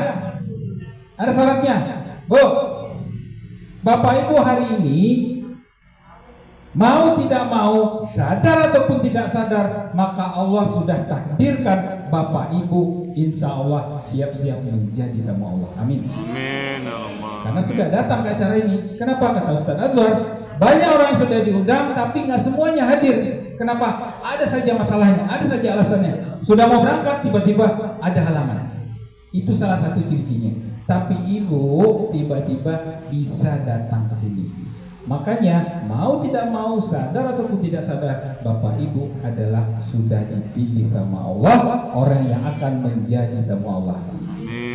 Ada syaratnya. Bu, Bapak Ibu hari ini mau tidak mau, sadar ataupun tidak sadar, maka Allah sudah takdirkan Bapak Ibu insya Allah siap-siap menjadi tamu Allah. Amin. Amin. Karena sudah datang ke acara ini. Kenapa? Kata Ustaz Azwar, banyak orang yang sudah diundang tapi nggak semuanya hadir. Kenapa? Ada saja masalahnya, ada saja alasannya. Sudah mau berangkat tiba-tiba ada halangan. Itu salah satu ciri-cirinya. Tapi ibu tiba-tiba bisa datang ke sini. Makanya mau tidak mau, sadar ataupun tidak sadar, Bapak Ibu adalah sudah dipilih sama Allah, orang yang akan menjadi tamu Allah.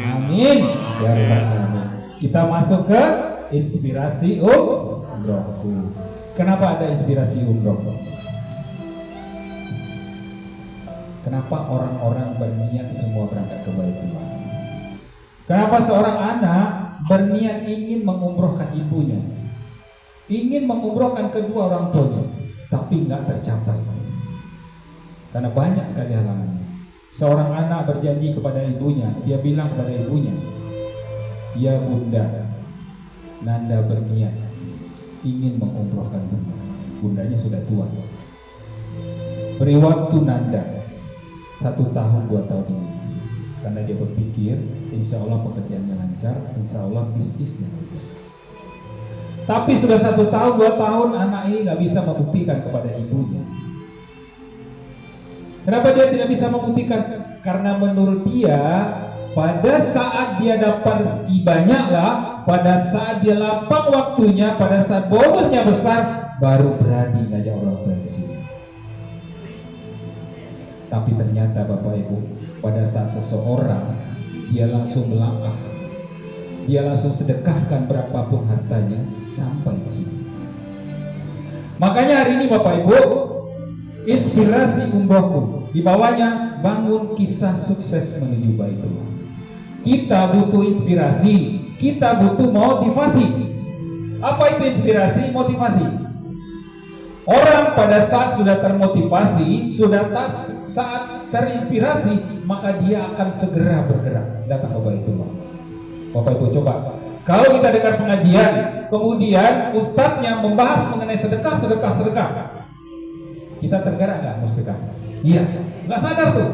Amin. Ya Rabbal Alamin. Kita masuk ke inspirasi umrohku. Kenapa ada inspirasi umroh? Kenapa orang-orang berniat semua berangkat ke Baitullah? Kenapa seorang anak berniat ingin mengumrohkan ibunya, ingin mengumrohkan kedua orang tuanya, tapi nggak tercapai? Karena banyak sekali halangan. Seorang anak berjanji kepada ibunya, dia bilang kepada ibunya, "Ya Bunda, Nanda berniat ingin mengumrohkan Bunda." Bundanya sudah tua. Beri waktu Nanda 1 tahun 2 tahun ini. Karena dia berpikir, insya Allah pekerjaannya lancar, insya Allah bisnisnya lancar. Tapi sudah 1 tahun 2 tahun anak ini nggak bisa membuktikan kepada ibunya. Kenapa dia tidak bisa membuktikan? Karena menurut dia, pada saat dia dapat rezeki banyak lah, pada saat dia lapang waktunya, pada saat bonusnya besar, baru berani ngajak orang tua ke sini. Tapi ternyata Bapak Ibu, pada saat seseorang dia langsung melangkah, dia langsung sedekahkan berapapun hartanya sampai ke sini. Makanya hari ini Bapak Ibu, inspirasi umrohku, di bawahnya bangun kisah sukses menuju Baitullah. Kita butuh inspirasi, kita butuh motivasi. Apa itu inspirasi, motivasi? Orang pada saat sudah termotivasi, sudah saat terinspirasi, maka dia akan segera bergerak datang ke Baitullah. Bapak Ibu coba, kalau kita dengar pengajian, kemudian ustadznya membahas mengenai sedekah, kita tergerak nggak mau sedekah? Iya, nggak sadar tuh.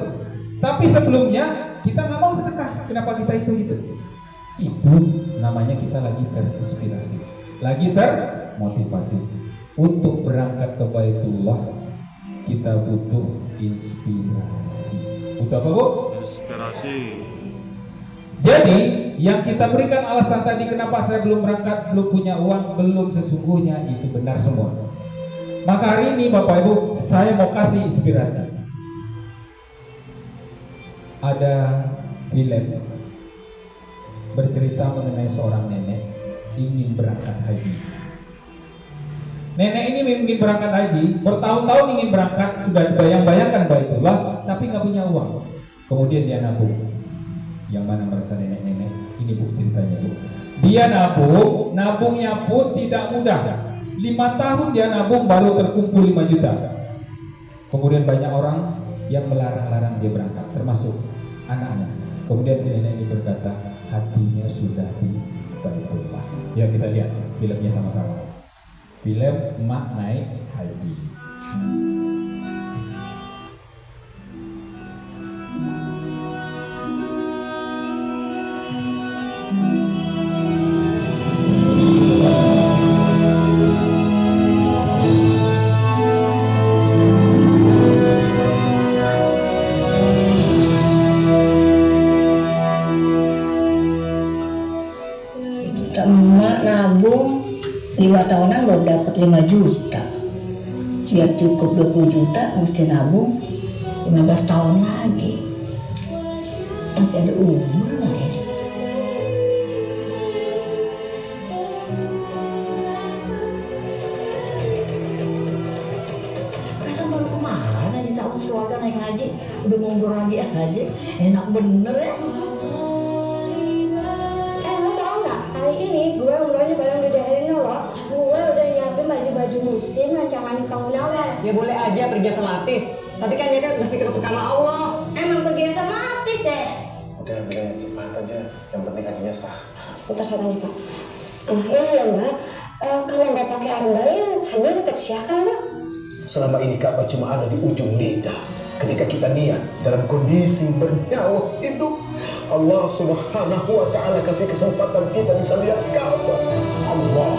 Tapi sebelumnya kita nggak mau sedekah. Kenapa kita itu? Itu namanya kita lagi terinspirasi, lagi termotivasi. Untuk berangkat ke Baitullah kita butuh inspirasi. Butuh apa Bu? Inspirasi. Jadi yang kita berikan alasan tadi kenapa saya belum berangkat, belum punya uang, belum, sesungguhnya itu benar semua. Maka hari ini Bapak Ibu, saya mau kasih inspirasi. Ada film bercerita mengenai seorang nenek ingin berangkat haji. Nenek ini ingin berangkat haji, bertahun-tahun ingin berangkat, sudah bayang-bayangkan Baitullah, tapi nggak punya uang. Kemudian dia nabung. Yang mana merasa nenek-nenek? Ini Bu ceritanya Bu. Dia nabung, nabungnya pun tidak mudah. 5 tahun dia nabung baru terkumpul 5 juta. Kemudian banyak orang yang melarang-larang dia berangkat, termasuk anaknya. Kemudian si nenek ini berkata, hatinya sudah di Baitullah. Ya kita lihat filmnya sama-sama. Film Emak Naik Haji. Emak nabung 5 tahunan baru dapat 5 juta. Biar cukup 20 juta mesti nabung 15 tahun lagi. Masih ada umur nggak ya? Perasaan baru kemana di saat keluarga naik haji, udah mau lagi aja, enak bener ya. Lo tau nggak? ya boleh aja pergi sama artis. Tapi kan dia kan mesti ketutup sama Allah. Emang pergi sama artis deh. Udah cepat aja, yang penting hajinya sah. Sebentar saya tanya Pak. Ini ya Mbak, kalau nggak pakai arbain, haji tetap syah kan Mbak? Selama ini Ka'bah cuma ada di ujung lidah. Ketika kita niat dalam kondisi bernyawa hidup, Allah Subhanahu wa Ta'ala kasih kesempatan kita bisa lihat Ka'bah. Allah.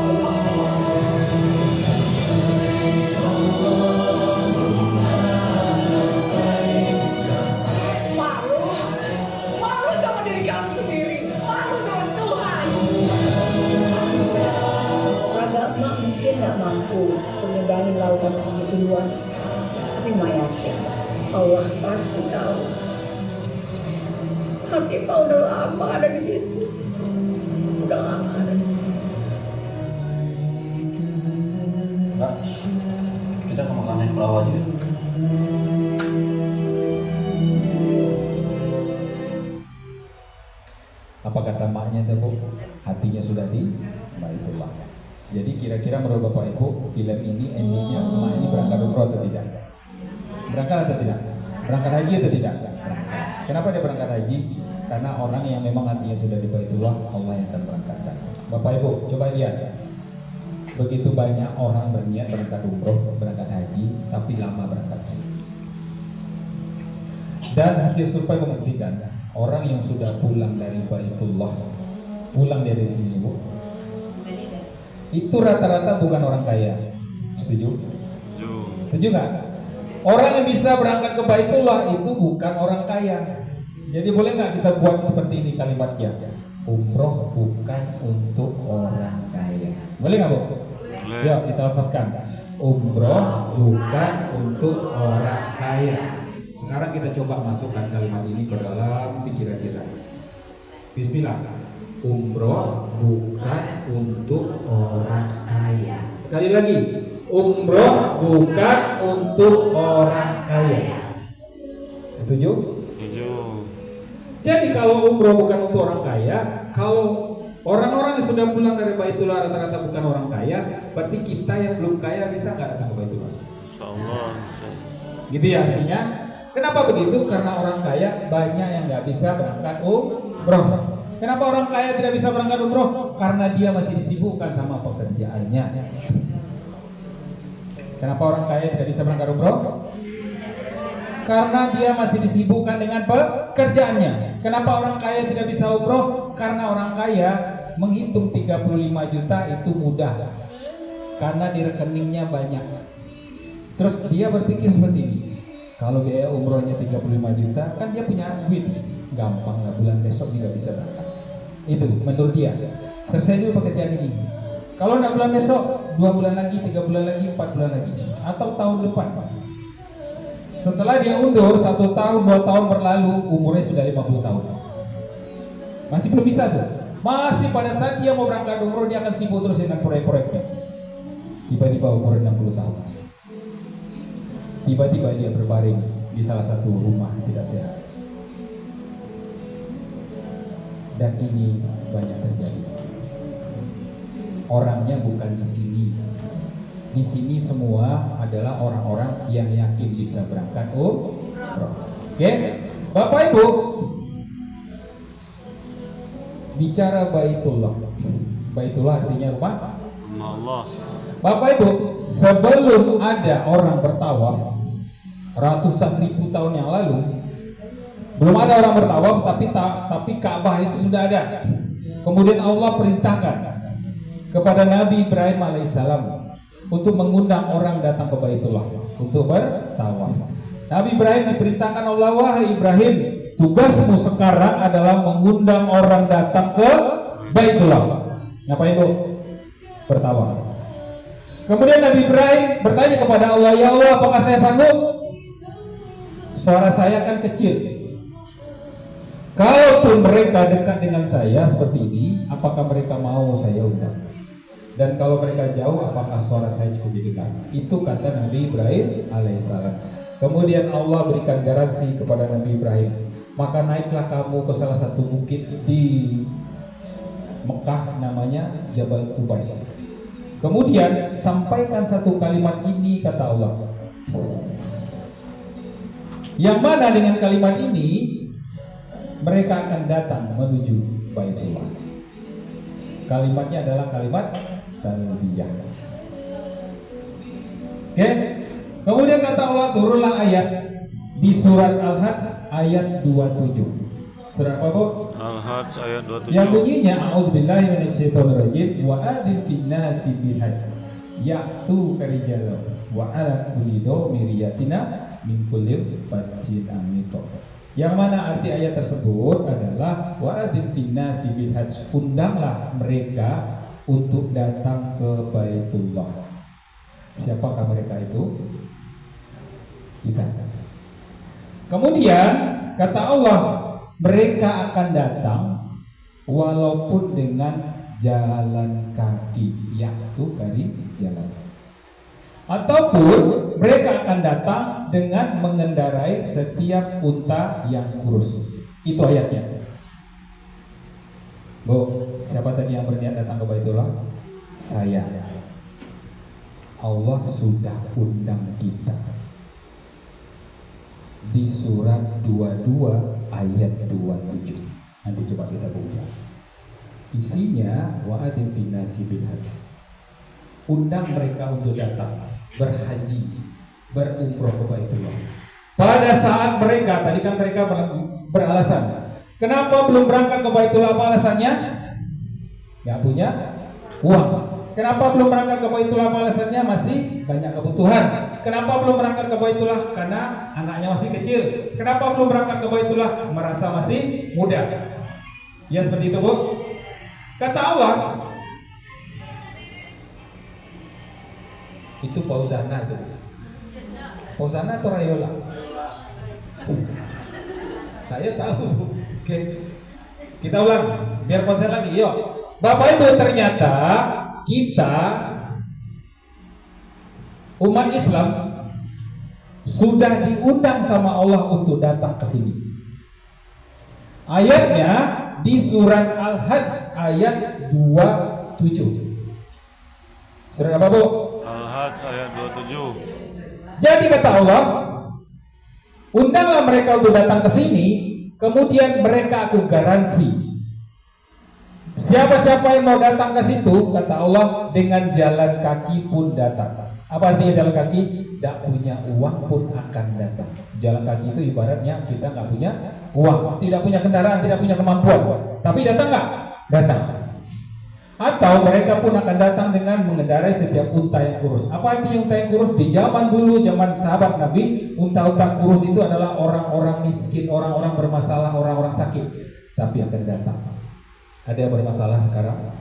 Malu sama diri kamu sendiri, malu sama Tuhan. Agak mak mungkin nggak mampu menyeberangi lautan yang begitu luas, tapi mak yakin Allah pasti tahu. Hati Pak udah lama ada di situ, udah lama ada. Enggak, kita ke makan naik perahu aja. Apa kata maknya tuh Bu? Hatinya sudah di Baitullah. Jadi kira-kira menurut Bapak Ibu, film ini endingnya emak ini berangkat umroh atau tidak? Berangkat atau tidak? Berangkat haji atau tidak? Berangkat. Kenapa dia berangkat haji? Karena orang yang memang hatinya sudah di Baitullah, Allah yang akan berangkatkan. Bapak Ibu, coba lihat. Begitu banyak orang berniat berangkat umroh, berangkat haji, tapi lama berangkatnya. Dan hasil survei membuktikan orang yang sudah pulang dari Baitullah, pulang dari sini Bu, itu rata-rata bukan orang kaya. Setuju? Setuju nggak? Orang yang bisa berangkat ke Baitullah itu bukan orang kaya. Jadi boleh nggak kita buat seperti ini kalimatnya? Umroh bukan untuk orang kaya. Boleh nggak Bu? Boleh. Yuk kita lafazkan. Umroh bukan untuk orang kaya. Sekarang kita coba masukkan kalimat ini ke dalam pikiran kita. Bismillah. Umroh bukan untuk orang kaya. Sekali lagi, umroh bukan untuk orang kaya. Setuju? Setuju. Jadi kalau umroh bukan untuk orang kaya, kalau orang-orang yang sudah pulang dari Baitullah rata-rata bukan orang kaya, berarti kita yang belum kaya bisa nggak datang ke Baitullah? Insyaallah bisa. Gitu ya artinya. Kenapa begitu? Karena orang kaya banyak yang nggak bisa berangkat umroh. Kenapa orang kaya tidak bisa berangkat umroh? Karena dia masih disibukkan sama pekerjaannya. Kenapa orang kaya tidak bisa berangkat umroh? Karena dia masih disibukkan dengan pekerjaannya. Kenapa orang kaya tidak bisa umroh? Karena orang kaya menghitung 35 juta itu mudah. Karena di rekeningnya banyak. Terus dia berpikir seperti ini. Kalau biaya umrohnya 35 juta, kan dia punya duit. Gampang lah, bulan besok juga bisa berangkat. Itu menurut dia. Selesai dulu pekerjaan ini. Kalau enggak bulan besok, 2 bulan lagi, 3 bulan lagi, 4 bulan lagi, atau tahun depan. Setelah dia undur 1 tahun, 2 tahun berlalu, umurnya sudah 50 tahun. Masih belum bisa tuh. Masih pada saat dia mau berangkat umroh, dia akan sibuk terus dengan proyek-proyeknya. Tiba-tiba umur 60 tahun. Tiba-tiba dia berbaring di salah satu rumah tidak sehat. Dan ini banyak terjadi. Orangnya bukan di sini. Di sini semua adalah orang-orang yang yakin bisa berangkat umroh. Oke? Bapak Ibu, bicara Baitullah. Baitullah artinya rumah Allah. Bapak Ibu, sebelum ada orang bertawaf ratusan ribu tahun yang lalu, belum ada orang bertawaf, tapi Ka'bah itu sudah ada. Kemudian Allah perintahkan kepada Nabi Ibrahim alaihissalam untuk mengundang orang datang ke Baitullah untuk bertawaf. Nabi Ibrahim diperintahkan Allah, wahai Ibrahim, tugasmu sekarang adalah mengundang orang datang ke Baitullah. Ngapain Bu? Bertawaf. Kemudian Nabi Ibrahim bertanya kepada Allah, ya Allah, apakah saya sanggup? Suara saya kan kecil. Kalaupun mereka dekat dengan saya seperti ini, apakah mereka mau saya undang? Dan kalau mereka jauh, apakah suara saya cukup didengar? Itu kata Nabi Ibrahim alaihissalam. Kemudian Allah berikan garansi kepada Nabi Ibrahim, maka naiklah kamu ke salah satu bukit di Mekah namanya Jabal Qubais. Kemudian sampaikan satu kalimat ini, kata Allah, Yang mana dengan kalimat ini mereka akan datang menuju Baitullah. Kalimatnya adalah kalimat talbiyah. Oke. Kemudian kata Allah, turunlah ayat di surat Al-Hajj ayat 27. Surat apa, Bu? Al-Hajj ayat 27. Yang bunyinya a'udzubillahi minasyaitonirrajim wa adzin fin-nasi bil hajj ya'tu karijalan wa 'ala kulli dhamiriyatina min kulli fajjin amiq. Yang mana arti ayat tersebut adalah wa adzin fin-nasi bil hajj, undanglah mereka untuk datang ke Baitullah. Siapakah mereka itu? Kita. Kemudian kata Allah, mereka akan datang walaupun dengan jalan kaki, yaitu dari jalan. Ataupun mereka akan datang dengan mengendarai setiap unta yang kurus. Itu ayatnya. Bu, siapa tadi yang berniat datang ke Baitullah? Saya. Allah sudah undang kita di surat 22 ayat 27. Nanti coba kita buka. Isinya wa'adzin fin-nasi bil hajj. Undang mereka untuk datang berhaji, berumroh ke Baitullah. Pada saat mereka, tadi kan mereka beralasan, kenapa belum berangkat ke Baitullah? Apa alasannya? Gak punya uang. Kenapa belum berangkat ke Baitullah? Apa alasannya? Masih banyak kebutuhan. Kenapa belum berangkat ke Baitullah? Karena anaknya masih kecil. Kenapa belum berangkat ke Baitullah? Merasa masih muda. Ya seperti itu, Bu. Kata Allah, itu Fauzana itu. Fauzana atau Rayola? Saya tahu. Oke. Kita ulang biar konsen lagi. Yuk. Bapak Ibu, ternyata kita umat Islam sudah diundang sama Allah untuk datang ke sini. Ayatnya di surat Al-Hajj ayat 27. Surat apa, Bu? Al-Hajj ayat 27. Jadi kata Allah, undanglah mereka untuk datang ke sini, kemudian mereka aku garansi. Siapa-siapa yang mau datang ke situ, kata Allah, dengan jalan kaki pun datang. Apa artinya jalan kaki? Tidak punya uang pun akan datang. Jalan kaki itu ibaratnya kita nggak punya uang, tidak punya kendaraan, tidak punya kemampuan, tapi datang nggak? Datang. Atau mereka pun akan datang dengan mengendarai setiap unta yang kurus. Apa artinya unta yang kurus? Di zaman dulu, zaman sahabat Nabi, unta-unta kurus itu adalah orang-orang miskin, orang-orang bermasalah, orang-orang sakit. Tapi akan datang. Ada yang bermasalah sekarang,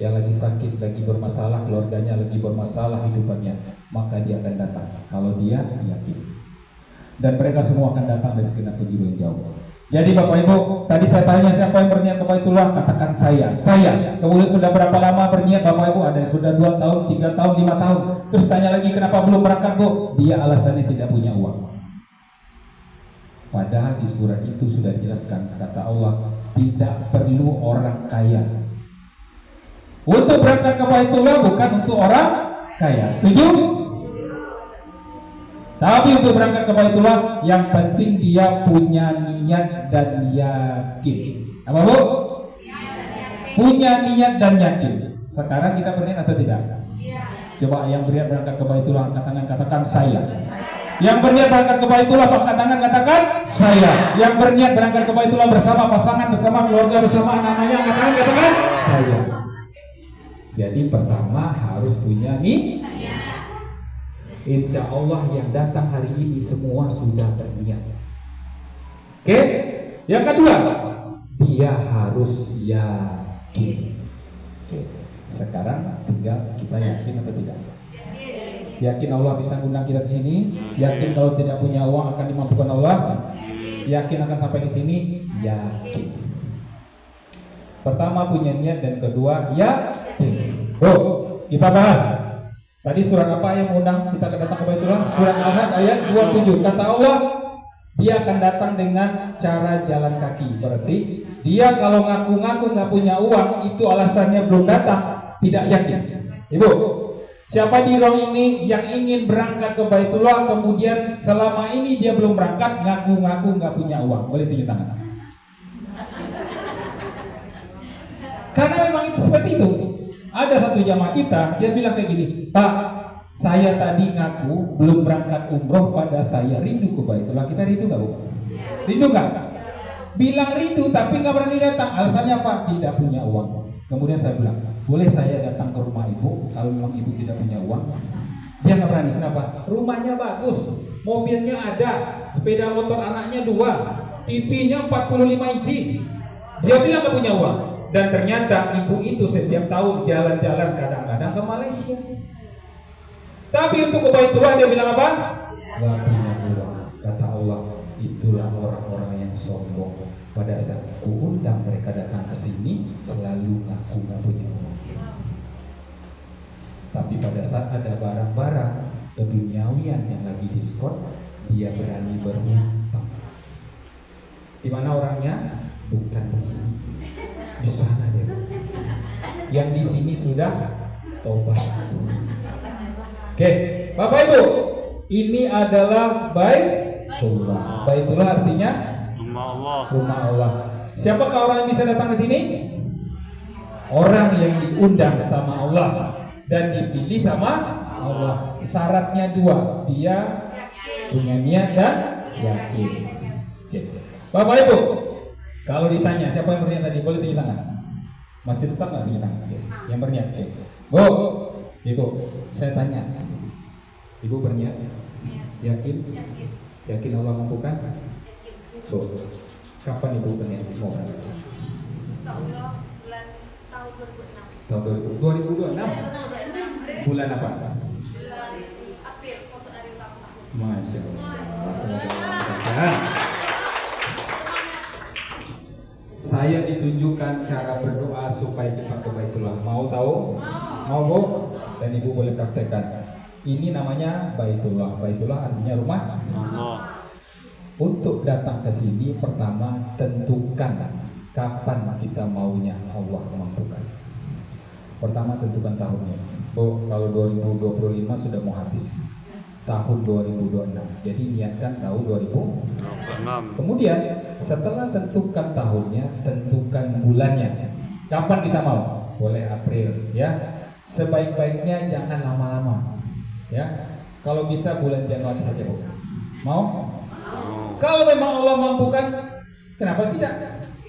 yang lagi sakit, lagi bermasalah, keluarganya lagi bermasalah hidupannya, maka dia akan datang kalau dia yakin. Dan mereka semua akan datang dari segenap penjuru yang jauh. Jadi Bapak Ibu, tadi saya tanya siapa yang berniat ke Baitullah, katakan saya. Kemudian sudah berapa lama berniat Bapak Ibu? Ada yang sudah 2 tahun, 3 tahun, 5 tahun. Terus tanya lagi kenapa belum berangkat, Bu? Dia alasannya tidak punya uang. Padahal di surat itu sudah dijelaskan, kata Allah, tidak perlu orang kaya. Untuk berangkat ke Baitullah bukan untuk orang kaya. Setuju? Tapi untuk berangkat ke Baitullah yang penting dia punya niat dan yakin. Apa, Bu? Punya niat dan yakin. Sekarang kita berniat atau tidak? Coba yang berniat berangkat ke Baitullah angkat tangan, katakan saya. Yang berniat berangkat ke Baitullah angkat tangan, katakan saya. Yang berniat berangkat ke Baitullah bersama pasangan, bersama keluarga, bersama anak-anaknya, angkat tangan, katakan saya. Jadi pertama harus punya nih. Insya Allah yang datang hari ini semua sudah berniat. Oke? Yang kedua, dia harus yakin. Oke. Sekarang tinggal kita yakin atau tidak? Yakin Allah bisa undang kita ke sini? Yakin kalau tidak punya uang akan dimampukan Allah? Yakin akan sampai ke sini? Yakin. Pertama punya niat dan kedua yakin. Kita bahas. Tadi surat apa yang mengundang kita datang ke Baitullah? Surat Al-Hajj ayat 27. Kata Allah, dia akan datang dengan cara jalan kaki. Berarti dia kalau ngaku-ngaku nggak punya uang, itu alasannya belum datang, tidak yakin. Ibu, Siapa di ruang ini yang ingin berangkat ke Baitullah, kemudian selama ini dia belum berangkat, ngaku-ngaku nggak punya uang? Boleh tunjuk tangan. Karena memang itu seperti itu. Ada satu jamaah kita, dia bilang kayak gini, Pak, saya tadi ngaku belum berangkat umroh, pada saya rindu ke Baitullah. Kita rindu nggak, Bu? Rindu nggak? Bilang rindu tapi nggak berani datang. Alasannya apa? Tidak punya uang. Kemudian saya bilang, boleh saya datang ke rumah ibu kalau memang ibu tidak punya uang? Dia nggak berani. Kenapa? Rumahnya bagus, mobilnya ada, sepeda motor anaknya 2, TV-nya 45 inci. Dia bilang nggak punya uang. Dan ternyata ibu itu setiap tahun jalan-jalan kadang-kadang ke Malaysia. Tapi untuk ke Baitullah dia bilang apa? Gak punya uang. Kata Allah, itulah orang-orang yang sombong. Pada saat ku undang mereka datang ke sini, selalu ngaku gak punya uang. Tapi pada saat ada barang-barang keduniawian yang lagi diskon, dia berani berhutang. Di mana orangnya? Bukan di sini, di sana dia. Yang di sini sudah tobat. Oke, Bapak Ibu, ini adalah Baitullah. Baitullah artinya Rumah Allah. rumah Allah. Siapakah orang yang bisa datang ke sini? Orang yang diundang sama Allah dan dipilih sama Allah. Syaratnya 2, dia punya niat dan yakin. Oke. Bapak Ibu, kalau ditanya siapa yang berniat tadi, boleh tunjuk tangan. Masih tetap nggak tunjuk tangan? Oke. Yang berniat. Oke. Bu, Ibu, saya tanya. Ibu berniat? Yakin? Yakin Allah mampukan? Bu, kapan Ibu berniat mau berangkat? Insyaallah bulan tahun 2006. Tahun 2026. Bulan apa? Bulan April, masuk hari ulang tahun. Masya Allah. Semoga Allah memudahkan. Saya ditunjukkan cara berdoa supaya cepat ke Baitullah. Mau tahu? Mau, Bu? Dan Ibu boleh praktekkan. Ini namanya Baitullah. Baitullah artinya rumah Allah. Untuk datang ke sini, pertama tentukan kapan kita maunya Allah mampukan. Pertama tentukan tahunnya. Bu, kalau 2025 sudah mau habis, tahun 2026. Jadi niatkan tahun 2026. Kemudian setelah tentukan tahunnya, tentukan bulannya. Kapan kita mau? Boleh April, ya. Sebaik-baiknya jangan lama-lama, ya. Kalau bisa bulan Januari saja, Bu. Mau? Kalau memang Allah mampukan, kenapa tidak?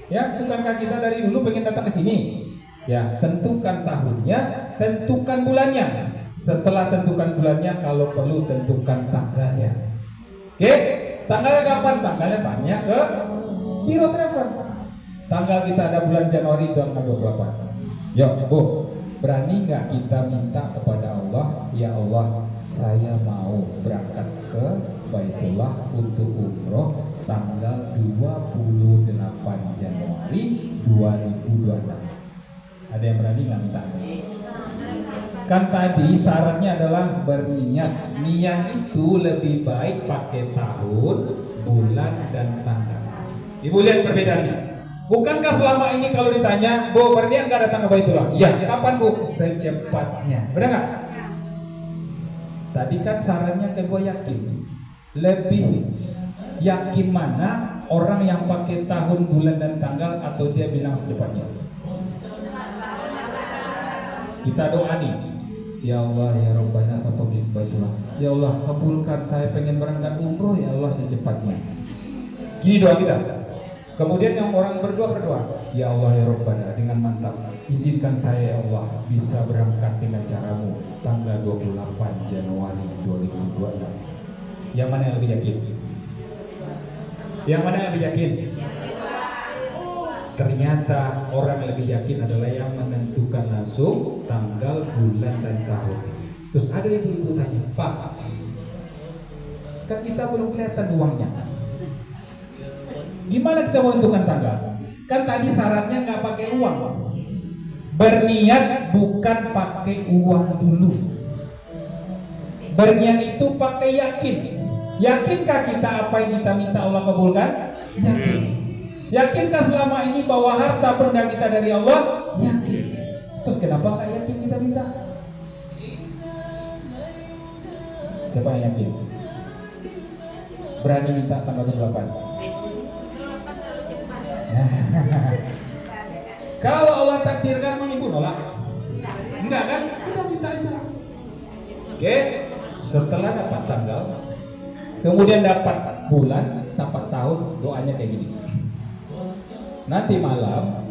Ya, bukankah kita dari dulu pengen datang ke sini? Ya, tentukan tahunnya, tentukan bulannya. Setelah tentukan bulannya, kalau perlu tentukan tanggalnya. Oke, tanggalnya kapan? Tanggalnya tanya ke Biro Travel. Tanggal kita ada bulan Januari tanggal 28. Yo, Bu, berani nggak kita minta kepada Allah, ya Allah, saya mau berangkat ke Baitullah untuk umroh tanggal 28 Januari 2026. Ada yang berani nggak minta? Kan tadi syaratnya adalah berniat. Niat itu lebih baik pakai tahun, bulan, dan tanggal. Ibu lihat perbedaannya. Bukankah selama ini kalau ditanya, Bu, berniat nggak datang ke Baitullah? Iya. Kapan, Bu? Secepatnya. Benar nggak? Tadi kan syaratnya kedua yakin. Lebih yakin mana orang yang pakai tahun, bulan, dan tanggal atau dia bilang secepatnya? Kita doa nih, ya Allah, ya Rabbana satobik Baitullah. Ya Allah, kabulkan, saya pengen berangkat umroh, ya Allah, secepatnya. Gini doa kita. Kemudian yang orang berdoa, ya Allah, ya Rabbana, dengan mantap, izinkan saya, ya Allah, bisa berangkat dengan caramu tanggal 28 Januari 2026. Yang mana yang lebih yakin? Yang mana yang lebih yakin? Ternyata orang yang lebih yakin adalah yang menentukan langsung tanggal, bulan, dan tahun. Terus ada ibu-ibu tanya, Pak, kan kita belum kelihatan uangnya. Gimana kita menentukan tanggal? Kan tadi syaratnya nggak pakai uang. Berniat bukan pakai uang dulu. Berniat itu pakai yakin. Yakinkah kita apa yang kita minta Allah kabulkan? Yakin. Yakinkah selama ini bahwa harta benda kita dari Allah? Yakin. Terus kenapa nggak yakin kita minta? Siapa yang yakin? Berani minta tanggal 28? Kalau Allah takdirkan memang ibu nolak? Enggak kan? Udah minta aja. Oke, setelah dapat tanggal, kemudian dapat bulan, dapat tahun, doanya kayak gini. Nanti malam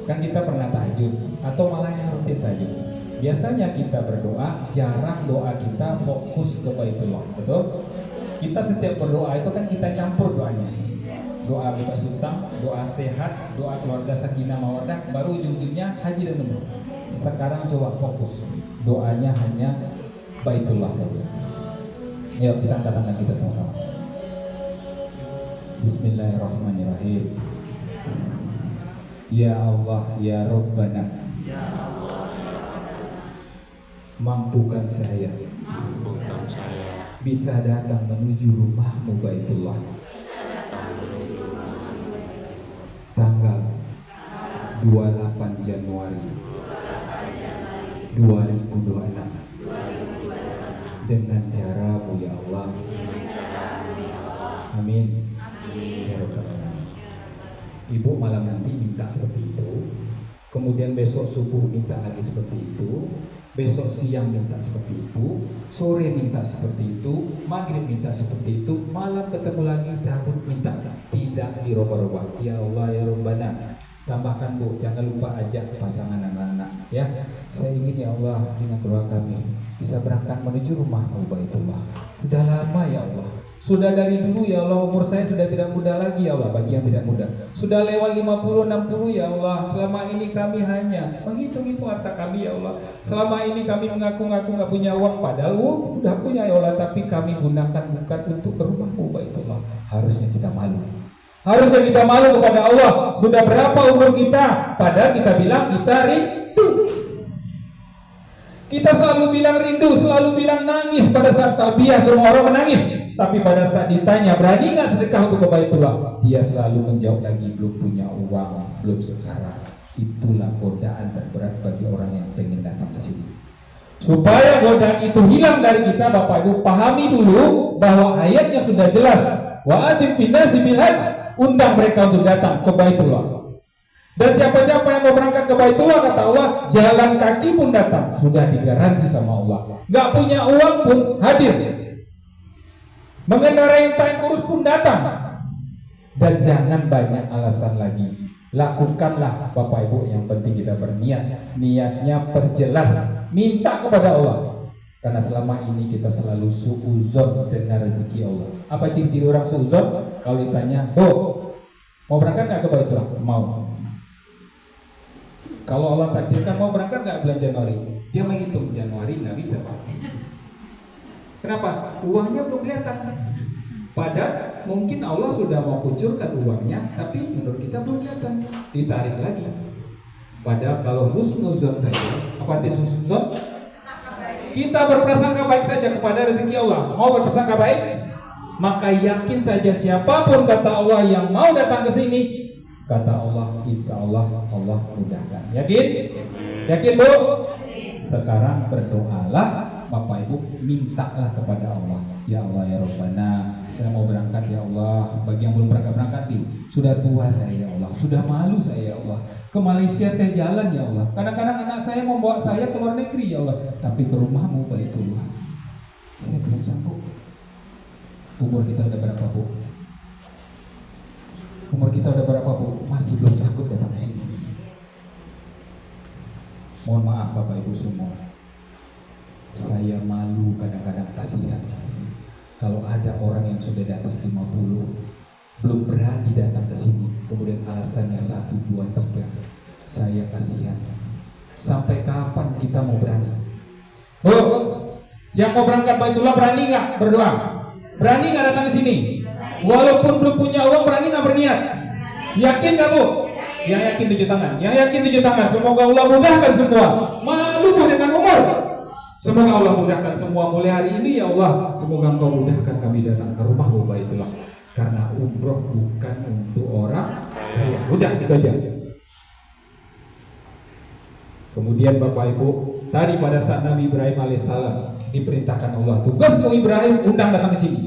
kan kita pernah tahajud atau malah yang rutin tahajud. Biasanya kita berdoa, jarang doa kita fokus ke Baitullah, betul? Kita setiap berdoa itu kan kita campur doanya. Doa bebas hutang, doa sehat, doa keluarga sakinah mawaddah, baru ujung-ujungnya haji dan umroh. Sekarang coba fokus, doanya hanya Baitullah saja. Ya, kita angkat tangan kita sama-sama. Bismillahirrahmanirrahim. Ya Allah, ya Rabbana, mampukan saya bisa datang menuju rumahmu Baitullah tanggal 28 Januari 2026 dengan caramu ya Allah. Amin. Ya Rabbal Alamin. Ibu malam nanti minta seperti itu, kemudian besok subuh minta lagi seperti itu, besok siang minta seperti itu, sore minta seperti itu, maghrib minta seperti itu, malam ketemu lagi cabut minta. Tidak dirubah-rubah. Ya Allah ya Rabbana, tambahkan Bu, jangan lupa ajak pasangan anak-anak ya. Saya ingin ya Allah dengan keluarga kami bisa berangkat menuju rumah Baitullah. Sudah lama ya Allah, sudah dari dulu ya Allah, umur saya sudah tidak muda lagi ya Allah, bagi yang tidak muda sudah lewat 50-60 ya Allah. Selama ini kami hanya menghitung-hitung harta kami ya Allah. Selama ini kami mengaku-ngaku gak punya uang, padahal udah punya ya Allah, tapi kami gunakan bukan untuk ke rumahmu Baitullah. Harusnya kita malu. Harusnya kita malu kepada Allah. Sudah berapa umur kita, padahal kita bilang kita rindu. Kita selalu bilang rindu, selalu bilang nangis pada saat talbiyah, semua orang menangis. Tapi pada saat ditanya, berani gak sedekah untuk ke Baitullah? Dia selalu menjawab lagi, belum punya uang, belum sekarang. Itulah godaan terberat bagi orang yang pengen datang ke sini. Supaya godaan itu hilang dari kita, Bapak Ibu pahami dulu bahwa ayatnya sudah jelas. Wa adim finnasi bil hajj, undang mereka untuk datang ke Baitullah. Dan siapa-siapa yang mau berangkat ke Baitullah, kata Allah, jalan kaki pun datang, sudah digaransi sama Allah. Gak punya uang pun hadir, mengendarai tank kurus pun datang. Dan jangan banyak alasan lagi, lakukanlah Bapak Ibu. Yang penting kita berniat, niatnya perjelas, minta kepada Allah. Karena selama ini kita selalu suuzon dengan rezeki Allah. Apa ciri-ciri orang suuzon? Kalau ditanya, mau berangkat gak ke Baitullah? Mau. Kalau Allah takdirkan mau berangkat gak bulan Januari? Dia menghitung Januari gak bisa Pak. Kenapa? Uangnya belum kelihatan. Padahal mungkin Allah sudah mau kucurkan uangnya, tapi menurut kita belum kelihatan. Ditarik lagi. Padahal kalau husnuzon saja, apa arti husnuzon? Kita berprasangka baik saja kepada rezeki Allah. Mau berprasangka baik, maka yakin saja siapapun kata Allah yang mau datang ke sini, kata Allah, insya Allah Allah mudahkan. Yakin? Yakin Bu? Sekarang berdoalah Bapak Ibu, mintalah kepada Allah. Ya Allah ya Rabbana, saya mau berangkat ya Allah. Bagi yang belum berangkat nih, sudah tua saya ya Allah, sudah malu saya ya Allah. Ke Malaysia saya jalan ya Allah. Kadang-kadang anak saya mau bawa saya ke luar negeri ya Allah, tapi ke rumahmu Baitullah saya belum sanggup. Umur kita udah berapa Bu? Umur kita udah berapa Bu? Masih belum sanggup datang ke sini. Mohon maaf Bapak Ibu semua, saya malu, kadang-kadang kasihan kalau ada orang yang sudah di atas 50 belum berani datang ke sini, kemudian alasannya 1, 2, 3. Saya kasihan. Sampai kapan kita mau berani? Bu, yang mau berangkat Baitullah berani nggak berdoa? Berani nggak datang ke sini? Walaupun belum punya uang, berani nggak berniat? Yakin nggak Bu? Yang yakin 7 tangan. Yang yakin 7 tangan. Semoga Allah mudahkan semua. Malu Bu dengan umur. Semoga Allah mudahkan semua mulai hari ini ya Allah. Semoga Engkau mudahkan kami datang ke rumah-Mu Baitullah. Karena umroh bukan untuk orang kaya. Udah, itu aja. Kemudian Bapak Ibu, tadi pada saat Nabi Ibrahim alaihissalam diperintahkan Allah, tugasmu Ibrahim, undang datang ke sini.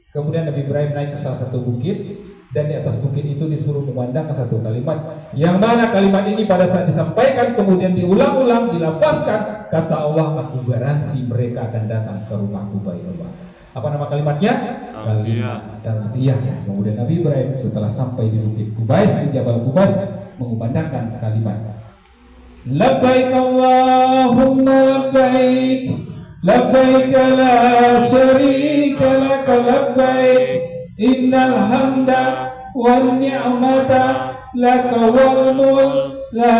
Kemudian Nabi Ibrahim naik ke salah satu bukit, dan di atas bukit itu disuruh memandangkan satu kalimat, yang mana kalimat ini pada saat disampaikan kemudian diulang-ulang, dilafazkan, kata Allah, aku garansi mereka akan datang ke rumahku Baitullah. Apa nama kalimatnya? Kalimat talbiyah. Kemudian Nabi Ibrahim setelah sampai di bukit Kubais, di Jabal Kubais, mengumandangkan kalimat, labbaik Allahumma labbaik, labbaik la syarika laka labbaik, innal hamda wan ni'mata laka wal mulk la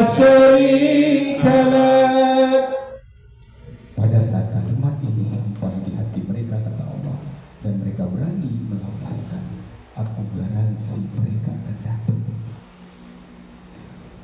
syarika lak. Pada saat kalimat ini sampai di hati mereka, kata Allah, dan mereka berani melafazkan, aku garansi mereka akan datang.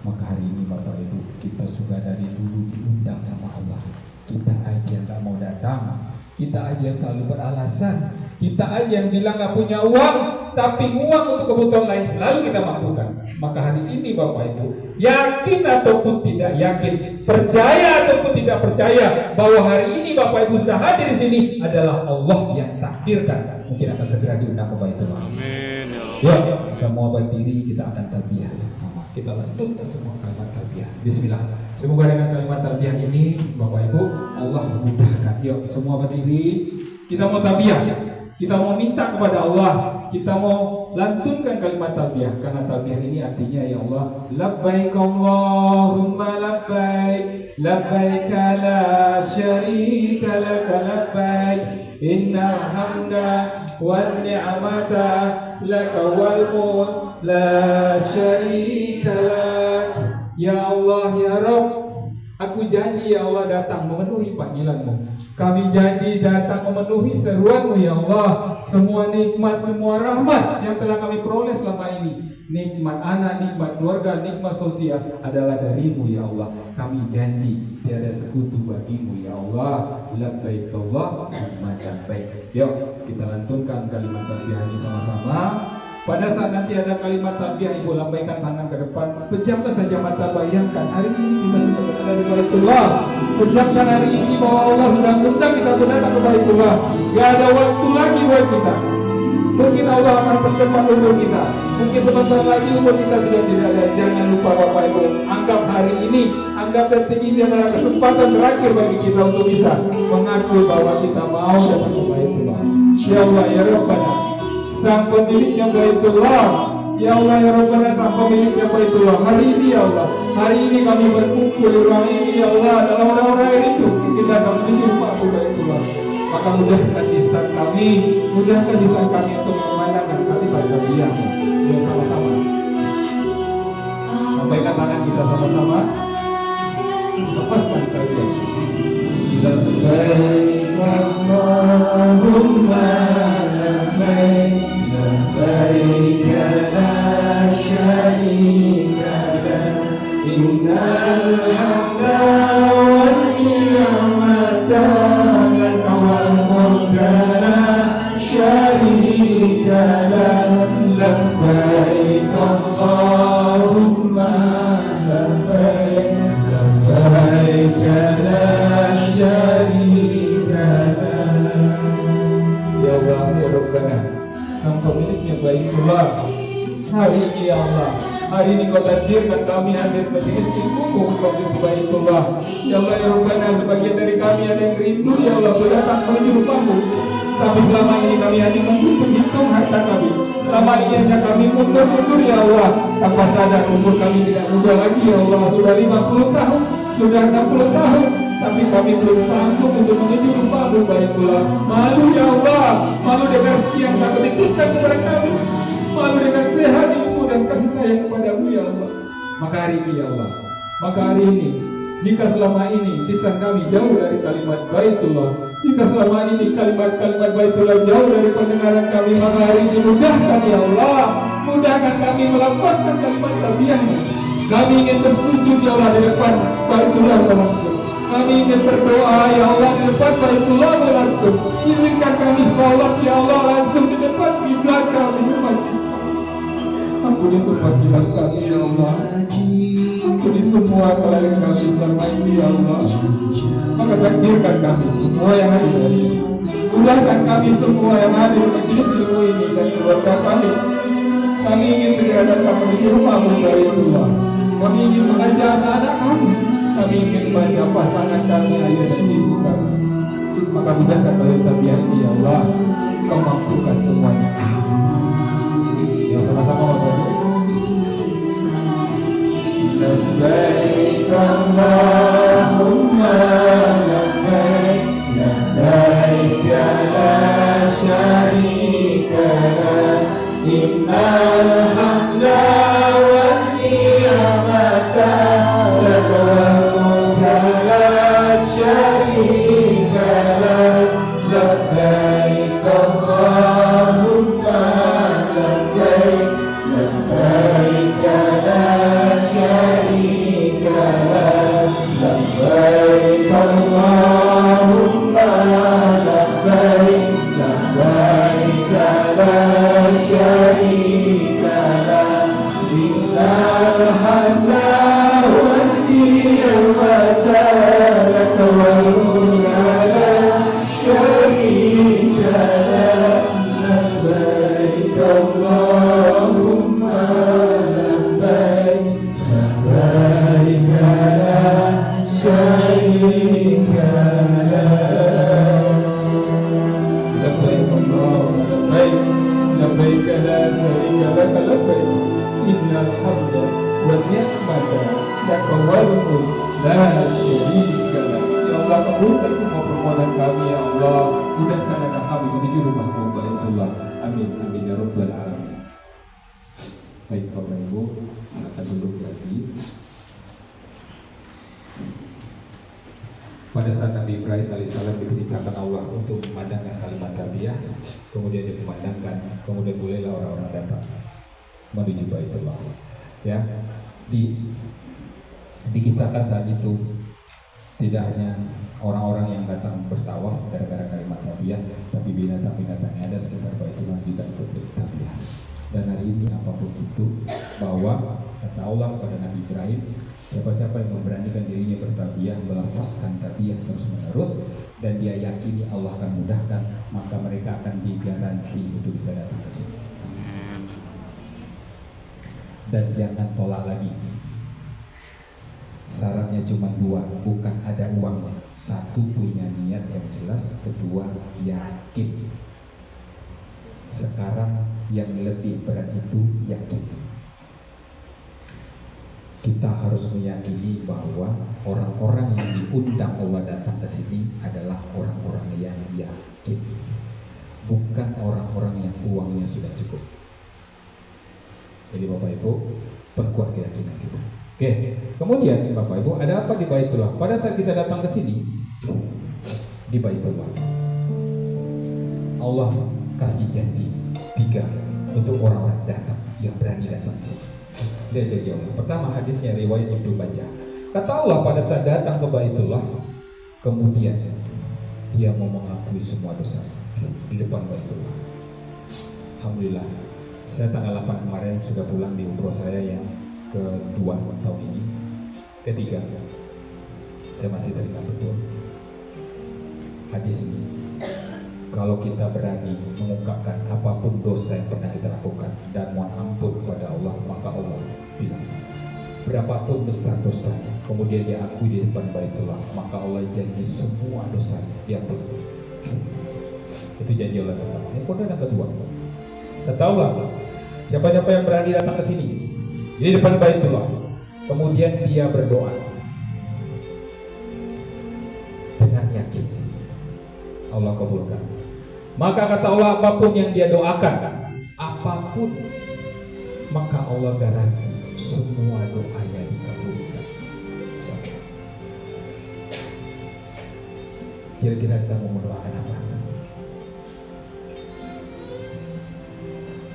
Maka hari ini Bapak Ibu, kita sudah dari dulu diundang sama Allah, kita aja gak mau datang, kita aja yang selalu beralasan, kita aja yang bilang gak punya uang, tapi uang untuk kebutuhan lain selalu kita mampukan. Maka hari ini Bapak Ibu, yakin ataupun tidak yakin, percaya ataupun tidak percaya, bahwa hari ini Bapak Ibu sudah hadir di sini adalah Allah yang takdirkan, mungkin akan segera diundang ke Baitullah. Amin. Ya, semua berdiri, kita akan talbiyah sama-sama. Kita lantunkan semua kalimat talbiyah. Bismillah. Semoga dengan kalimat talbiyah ini Bapak Ibu, Allah mudahkan. Yuk, semua berdiri. Kita mau talbiyah. Kita mau minta kepada Allah. Kita mau lantunkan kalimat talbiyah, karena talbiyah ini artinya, ya Allah, labbaik Allahumma labbaik, labbaik la syarika laka labbaik, innal hamda wan ni'mata laka wal mulk la syarika lak. Ya Allah, ya Rabb, aku janji ya Allah datang memenuhi panggilanmu. Kami janji datang memenuhi seruanmu ya Allah. Semua nikmat, semua rahmat yang telah kami peroleh selama ini, nikmat anak, nikmat keluarga, nikmat sosial adalah darimu ya Allah. Kami janji tiada sekutu bagimu ya Allah. Labbaik Allahumma labbaik. Yuk kita lantunkan kalimat talbiyah ini sama-sama. Pada saat nanti ada kalimat talbiyah, Ibu lambaikan tangan ke depan, pejamkan saja mata, bayangkan hari ini kita sudah berada di Baitullah. Pejamkan hari ini bahwa Allah sudah mengundang kita untuk datang ke Baitullah. Gak ada waktu lagi buat kita. Mungkin Allah akan percepat umur kita, mungkin sebentar lagi umur kita sudah tidak ada. Jangan lupa Bapak Ibu, anggap hari ini, anggap detik ini adalah kesempatan terakhir bagi kita untuk bisa mengaku bahwa kita mau datang ke Baitullah. Ya Allah, ya Rabbana, sang pemiliknya Baitullah, ya Allah ya Rabbana, sang pemiliknya Baitullah, hari ini ya Allah, hari ini kami berkumpul di ruang ini ya Allah, adalah orang-orang yang rindu kita akan menuju rumahmu Baitullah. Maka mudahkan lisan kami, mudahkan lisan kami untuk memandangkan kalimat talbiyah. Yuk sama-sama sampaikan tangan kita sama-sama, lafazkan talbiyah. Labbaik Allahumma labbaik, labbaik la syarika lak, innal hamda wan ni'mata laka wal mulka la syarika lak, labbaik Allahumma labbaik, labbaik la syarika lak. Ya Allah ya Rabbana, sang pemiliknya Baitullah, hari ini ya Allah, hari ini Kau takdirkan kami hadir majelis ilmu majelis Baitullah. Ya Allah ya Rabbana, sebagian dari kami ada yang rindu ya Allah datang menuju rumahmu, tapi selama ini kami hanya menghitung harta kami. Selama ini hanya kami mundur-mundur ya Allah, tanpa sadar umur kami tidak muda lagi ya Allah. Sudah 50 tahun, sudah 60 tahun, tapi kami belum sanggup untuk menuju rumahmu Baitullah. Malu ya Allah, malu dengan rezeki yang Kau titipkan kepada kami, malu dengan sehat ilmu dan kasih sayang kepadamu ya Allah. Maka hari ini ya Allah, maka hari ini, jika selama ini lisan kami jauh dari kalimat Baitullah, jika selama ini kalimat-kalimat Baitullah jauh dari pendengaran kami, maka hari ini mudahkan ya Allah, mudahkan kami melafazkan kalimat talbiyahmu. Kami ingin bersujud ya Allah di depan Baitullah langsung. Kami ingin berdoa ya Allah di depan Baitullah langsung. Izinkan kami sholat ya Allah langsung di depan kiblat kami di masjid. Ampuni semua kiblat kami ya Allah. Ampuni semua kelelahan kami selama ini ya Allah. Maka takdirkan kami semua yang hadir hari ini. Mudahkan kami semua yang hadir majlis ilmu ini dan keluarga kami. Kami ingin segera datang menuju rumah-Mu Baitullah. Kami ingin mengajar anak-anak kami. Kami ingin membaca pasangan kami, ayah dan ibu kami. Maka mudahkan melalui tabiat ini ya Allah. Kau mampukan semuanya. Ya sama-sama Bapak Ibu. Labbaik Allahumma labbaik, labbaik la syarika lak, innal hamda wan ni'mata lak wal mulka la syarika lak. Labbaik Allahumma labbaik, labbaik la syarika lak, labbaik Allahumma labbaik, labbaik la syarika lak, innal hamda wan ni'mata lak wal mulka la syarika lak. Labbaik Allahumma labbaik, labbaik la syarika lak. Labbaik Allahumma labbaik, labbaik la syarika lak, labbaik, innal hamda wan ni'mata lak wal mulka la syarika lak. Ya Allah, kabulkan semua permohonan kami ya Allah. Mudahkan anak kami menuju rumah-Mu Baitullah. Amin amin ya rabbal alamin. Baik Bapak Ibu, silakan duduk lagi. Pada saat Nabi Ibrahim alaihissalam diperintahkan Allah untuk memandangkan kalimat tarbiyah, kemudian dikumandangkan, kemudian mulailah orang-orang datang menuju Baitullah. Ya, dikisahkan saat itu tidak hanya orang-orang yang datang bertawaf gara-gara kalimat tarbiyah, tapi binatang-binatang yang ada sekitar Baitullah juga ikut bertarbiyah. Dan hari ini apapun itu, bahwa kata Allah kepada Nabi Ibrahim, siapa-siapa yang memberanikan dirinya bertarbiyah, melafazkan tarbiyah terus-menerus, dan dia yakini Allah akan mudahkan, maka mereka akan digaransi untuk bisa datang ke sini. Dan jangan tolak lagi. Syaratnya cuma dua, bukan ada uangnya. Satu, punya niat yang jelas. Kedua, yakin. Sekarang yang lebih berat itu yakin. Kita harus meyakini bahwa orang-orang yang diundang Allah datang ke sini adalah orang-orang yang yakin, bukan orang-orang yang uangnya sudah cukup. Jadi Bapak Ibu, perkuat keyakinan kita. Oke, kemudian Bapak Ibu, ada apa di Baitullah? Pada saat kita datang ke sini di Baitullah, Allah kasih janji 3 untuk orang-orang datang yang berani datang ke sini. Dia jadi Allah. Pertama, hadisnya riwayat Ibnu baca. Kata Allah pada saat datang ke Baitullah, kemudian dia mau mengakui semua dosa di depan Baitullah. Alhamdulillah, saya tanggal 8 kemarin sudah pulang di umroh saya yang kedua tahun ini. Ketiga, saya masih teringat betul hadis ini. Kalau kita berani mengungkapkan apapun dosa yang pernah kita lakukan dan mohon ampun kepada Allah, maka Allah bilang berapapun besar dosanya, kemudian dia akui di depan Baitullah, maka Allah janji semua dosanya diampuni. Itu janji Allah pertama. Yang kedua, kata Allah, siapa-siapa yang berani datang ke sini di depan Baitullah, kemudian dia berdoa dengan yakin, Allah kabulkan. Maka kata Allah, apapun yang dia doakan, apapun, maka Allah garansi semua doanya dikabulkan. Kira-kira kita mau mendoakan apa?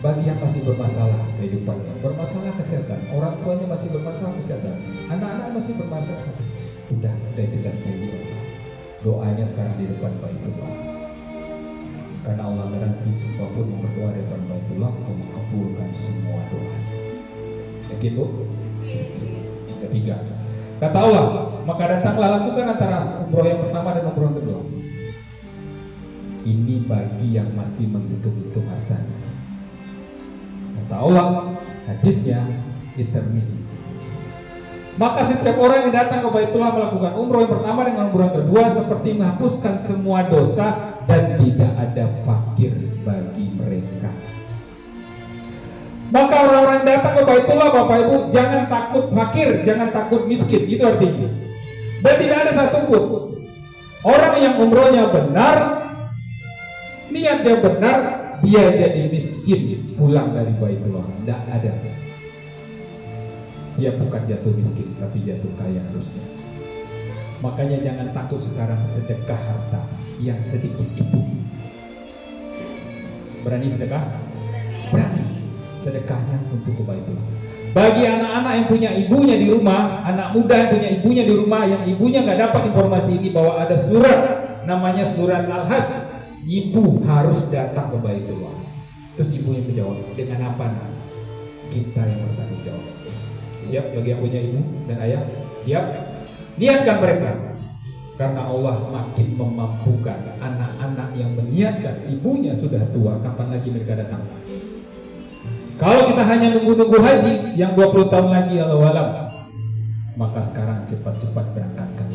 Bagi yang masih bermasalah kehidupannya, bermasalah kesehatan, orang tuanya masih bermasalah kesehatan, anak-anak masih bermasalah, udah jelas janji Allah. Doanya sekarang di depan Baitullah. Karena Allah garansi siapapun yang berdoa di depan Baitullah, Allah kabulkan semua doa. Yakin Bu? Ketiga, Kata Allah, maka datanglah lakukan antara umroh yang pertama dan umroh yang kedua. Ini bagi yang masih menghitung-hitung hartanya. Kata Allah, hadisnya At-Tirmidzi. Maka setiap orang yang datang ke Baitullah melakukan umroh yang pertama dengan umroh yang kedua seperti menghapuskan semua dosa dan tidak ada fakir bagi mereka. Maka orang-orang yang datang ke Baitullah, Bapak Ibu, jangan takut fakir, jangan takut miskin, itu artinya. Dan tidak ada satupun orang yang umrohnya benar, niatnya benar, dia jadi miskin pulang dari Baitullah. Tidak ada. Dia bukan jatuh miskin, tapi jatuh kaya harusnya. Makanya jangan takut sekarang sedekah harta yang sedikit itu. Berani sedekah? Berani. Sedekahnya untuk Baitullah. Bagi anak-anak yang punya ibunya di rumah, anak muda yang punya ibunya di rumah, yang ibunya nggak dapat informasi ini bahwa ada surat namanya surat Al-Hajj, ibu harus datang ke Baitullah. Terus ibunya menjawab, dengan apa nak? Kita yang bertanggung jawab. Siap bagi yang punya ibu dan ayah? Siap? Niatkan mereka. Karena Allah makin memampukan anak-anak yang meniatkan, ibunya sudah tua, kapan lagi mereka datang? Kalau kita hanya nunggu-nunggu haji yang 20 tahun lagi Allah alam, maka sekarang cepat-cepat berangkatkan.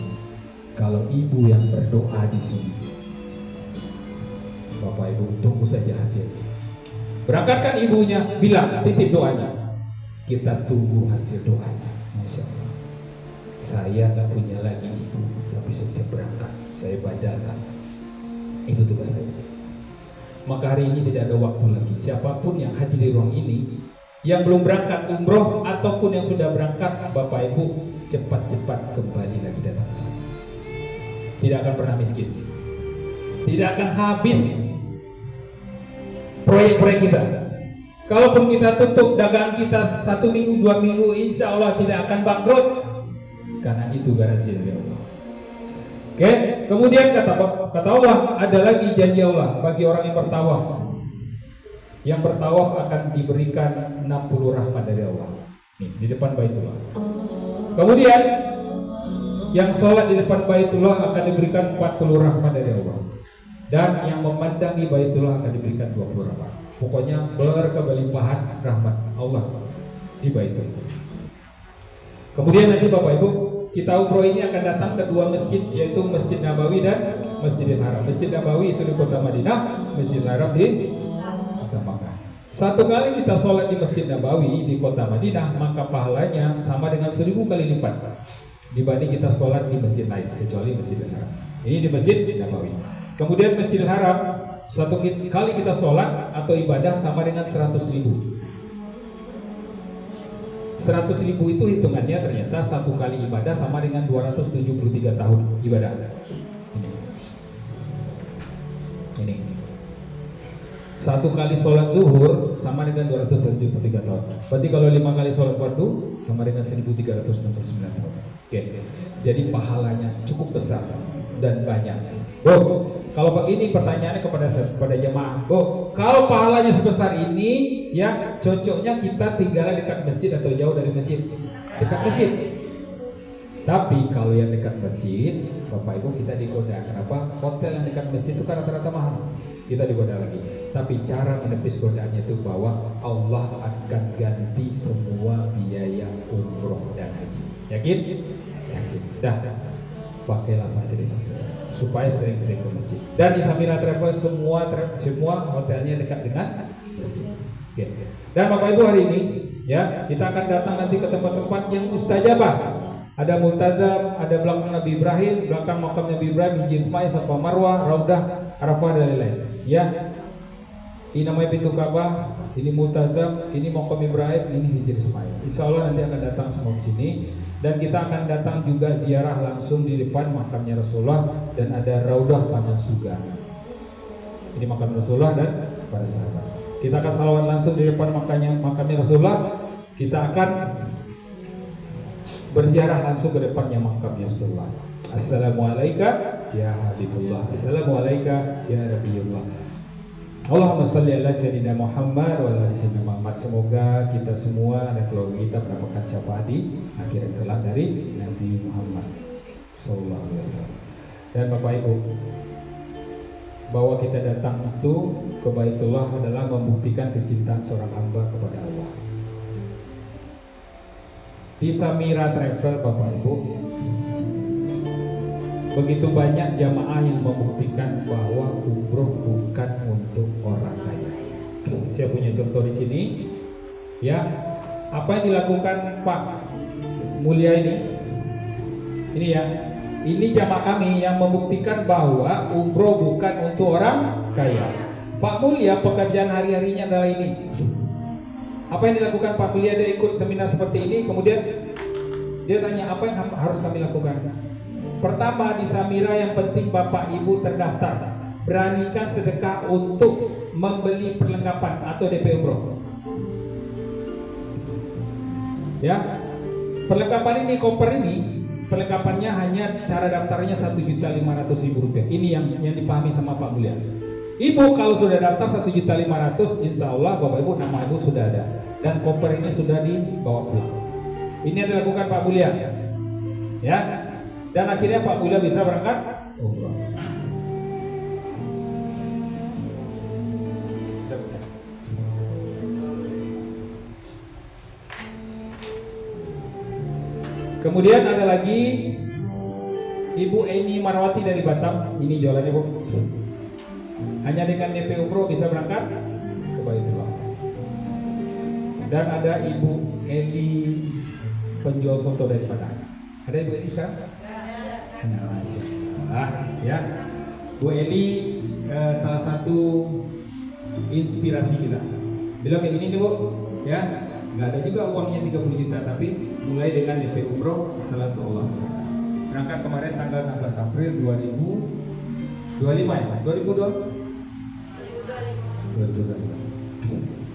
Kalau ibu yang berdoa di sini, Bapak Ibu tunggu saja hasilnya. Berangkatkan ibunya, bilang titip doanya. Kita tunggu hasil doanya. Masya Allah. Saya tak punya lagi ibu, tapi setiap berangkat saya badalkan. Itu tugas saya. Maka hari ini tidak ada waktu lagi. Siapapun yang hadir di ruang ini, yang belum berangkat umroh ataupun yang sudah berangkat, Bapak Ibu cepat-cepat kembali lagi datang ke sini. Tidak akan pernah miskin. Tidak akan habis proyek-proyek kita. Kalaupun kita tutup dagangan kita 1 minggu, 2 minggu, insya Allah tidak akan bangkrut. Karena itu garansi dari Allah. Oke, kemudian kata Allah, ada lagi janji Allah bagi orang yang bertawaf. Yang bertawaf akan diberikan 60 rahmat dari Allah. Nih, di depan Baitullah. Kemudian yang sholat di depan Baitullah akan diberikan 40 rahmat dari Allah. Dan yang memandangi Baitullah akan diberikan 20 rahmat. Pokoknya berkelimpahan rahmat Allah di Baitullah. Kemudian nanti Bapak Ibu, kita umroh ini akan datang ke 2 masjid, yaitu Masjid Nabawi dan Masjidil Haram. Masjid Nabawi itu di kota Madinah, Masjidil Haram di kota Makkah. Satu kali kita sholat di Masjid Nabawi di kota Madinah, maka pahalanya sama dengan 1000 kali lipat dibanding kita sholat di masjid lain, kecuali Masjidil Haram. Ini di Masjid Nabawi. Kemudian Masjidil Haram, satu kali kita sholat atau ibadah sama dengan 100.000. 100.000 itu hitungannya ternyata satu kali ibadah sama dengan 273 tahun ibadah. Ini. Satu kali sholat zuhur sama dengan 273 tahun. Berarti kalau 5 kali sholat fardu sama dengan 1369 tahun. Oke. Jadi pahalanya cukup besar dan banyak. Kalau begini pertanyaannya kepada jemaah, kalau pahalanya sebesar ini, ya cocoknya kita tinggal dekat masjid atau jauh dari masjid? Dekat masjid. Tapi kalau yang dekat masjid, Bapak Ibu kita digoda. Kenapa? Hotel yang dekat masjid itu kan rata-rata mahal. Kita digoda lagi. Tapi cara menepis godaannya itu bahwa Allah akan ganti semua biaya umroh dan haji. Yakin? Yakin. Dah. Pakailah fasilitas supaya sering-sering ke masjid. Dan di Samira Travel semua hotelnya dekat dengan masjid. Oke. Dan Bapak Ibu hari ini ya kita akan datang nanti ke tempat-tempat yang mustajabah. Ada Multazam, ada belakang Nabi Ibrahim, belakang makam Nabi Ibrahim, Hijr Ismail, Safa Marwah, Raudah, Arafah dan lain-lain. Ya. Ini namanya pintu Ka'bah, ini Multazam, ini makam Ibrahim, ini Hijr Ismail. Insya Allah nanti akan datang semua ke sini. Dan kita akan datang juga ziarah langsung di depan makamnya Rasulullah dan ada Raudah Taman Suga. Ini makam Rasulullah dan para sahabat. Kita akan salawat langsung di depan makamnya Rasulullah. Kita akan berziarah langsung ke depannya makamnya Rasulullah. Assalamualaikum ya Habibullah. Assalamualaikum ya Nabiullah. Allahumma sholli ala sayyidina Muhammad wa ala ali sayyidina Muhammad. Semoga kita semua dan keluarga kita mendapatkan syafaat di akhirat kelak dari Nabi Muhammad sallallahu alaihi wasallam. Dan Bapak Ibu, bahwa kita datang itu ke Baitullah adalah membuktikan kecintaan seorang hamba kepada Allah. Di Samira Travel, Bapak Ibu, begitu banyak jamaah yang membuktikan bahwa umroh bukan untuk orang kaya. Saya punya contoh di sini. Ya, apa yang dilakukan Pak Mulia ini? Ini ya, ini jamaah kami yang membuktikan bahwa umroh bukan untuk orang kaya. Pak Mulia pekerjaan hari-harinya adalah ini. Apa yang dilakukan Pak Mulia? Dia ikut seminar seperti ini, kemudian dia tanya apa yang harus kami lakukan. Pertama, di Samira yang penting Bapak Ibu terdaftar. Beranikan sedekah untuk membeli perlengkapan atau DP umroh. Ya, perlengkapan ini, koper ini, perlengkapannya hanya cara daftarnya 1.500.000 rupiah. Ini yang dipahami sama Pak Mulia. Ibu kalau sudah daftar 1.500.000, insya Allah Bapak Ibu nama Ibu sudah ada dan koper ini sudah dibawa pulang. Ini yang dilakukan Pak Mulia, ya. Dan akhirnya Pak Mulia bisa berangkat umroh. Kemudian ada lagi Ibu Eni Marwati dari Batam. Ini jualannya, Bu. Hanya dengan DP umroh bisa berangkat ke Baitullah. Dan ada Ibu Eli penjual soto dari Padang. Ada Ibu Eli sekarang? Nah, ya. Bu Eli salah satu inspirasi kita. Bila kayak gini nih, Bu, ya. Nggak ada juga uangnya 30 juta, tapi mulai dengan DP umroh setelah itu Allah. Berangkat kemarin tanggal 16 April 2025 ya? 2022.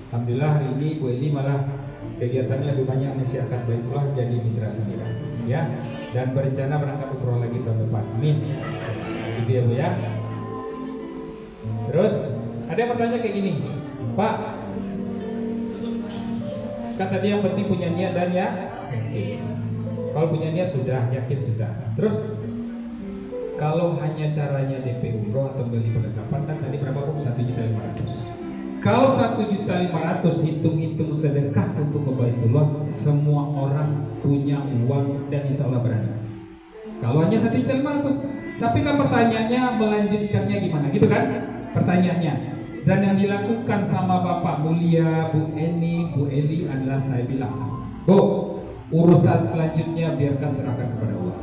Alhamdulillah hari ini Bu Eli malah kegiatannya lebih banyak menyiapkan Baitullah jadi mitra Samira, ya, dan berencana berangkat umroh lagi tahun depan. Amin. Gitu ya Bu ya. Terus ada yang bertanya kayak gini, Pak, kan tadi yang penting punya niat dan ya. Kalau punya niat sudah, yakin sudah. Terus kalau hanya caranya DP umroh atau beli perlengkapan kan tadi berapa Bu? 1.500.000. Kalau 1.500.000 hitung-hitung sedekah untuk ke Baitullah, semua orang punya uang dan insya Allah berani. Kalau hanya 1.500.000, tapi kan pertanyaannya melanjutkannya gimana, gitu kan? Pertanyaannya. Dan yang dilakukan sama Bapak Mulia, Bu Eni, Bu Eli adalah saya bilang, Bu, urusan selanjutnya biarkan serahkan kepada Allah.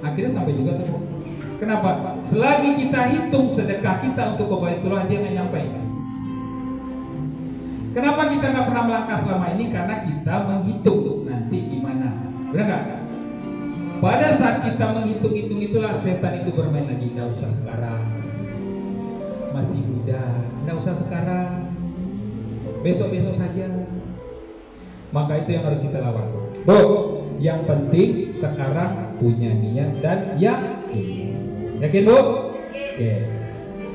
Akhirnya sampai juga tuh. Kenapa? Selagi kita hitung sedekah kita untuk ke Baitullah, dia nggak nyampe. Kenapa kita nggak pernah melangkah selama ini? Karena kita menghitung nanti gimana, benar nggak? Pada saat kita menghitung-hitung itulah setan itu bermain lagi. Nggak usah sekarang, masih muda, nggak usah sekarang, besok-besok saja. Maka itu yang harus kita lawan. Bu, yang penting sekarang punya niat dan yakin Bu? Oke.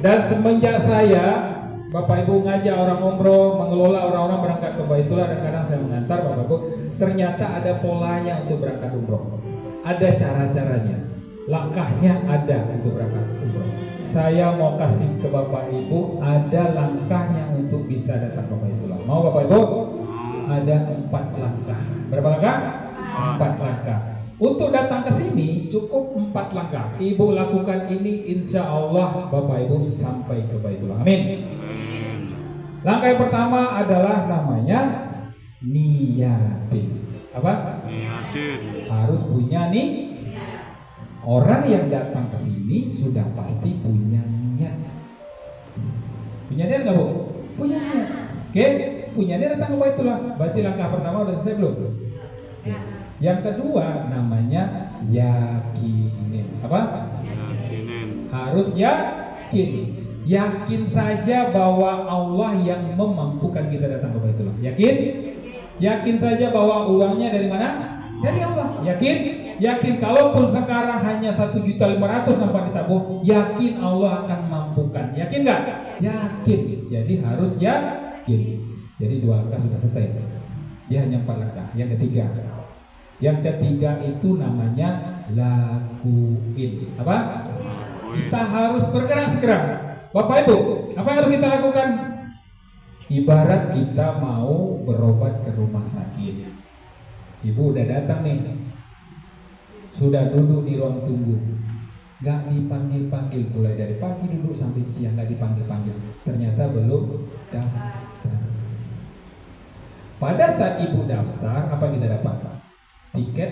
Dan semenjak saya Bapak Ibu ngajak orang umroh, mengelola orang-orang berangkat ke Baitullah, dan kadang saya mengantar Bapak Ibu, ternyata ada polanya untuk berangkat umroh. Ada cara-caranya, langkahnya ada untuk berangkat umroh. Saya mau kasih ke Bapak Ibu ada langkahnya untuk bisa datang ke Baitullah. Mau Bapak Ibu? Ada 4 langkah. Berapa langkah? 4 langkah. Untuk datang ke sini cukup 4 langkah. Ibu lakukan ini, insya Allah Bapak Ibu sampai ke Baitullah. Amin. Langkah yang pertama adalah namanya niyatin. Apa? Niyatin. Harus punya nih. Orang yang datang ke sini sudah pasti punya niat. Punya niat nggak Bu? Punya niat. Oke, punya niat datang ke Baitullah. Berarti langkah pertama udah selesai belum? Yang kedua namanya yakinin. Apa? Yakinin. Harus yakin. Yakin saja bahwa Allah yang memampukan kita datang ke Baitullah. Yakin? Yakin saja bahwa uangnya dari mana? Dari Allah. Yakin? Yakin kalaupun sekarang hanya 1.500.000 nampak ditabung, yakin Allah akan mampukan. Yakin nggak? Yakin. Jadi harus yakin. Jadi 2 langkah sudah selesai. Dia hanya 4 langkah. Yang ketiga itu namanya lakuin. Apa? Kita harus bergerak segera. Bapak Ibu, apa yang harus kita lakukan? Ibarat kita mau berobat ke rumah sakit. Ibu udah datang nih, sudah duduk di ruang tunggu, gak dipanggil-panggil, mulai dari pagi duduk sampai siang gak dipanggil-panggil, ternyata belum daftar. Pada saat ibu daftar, apa yang kita dapat? Tiket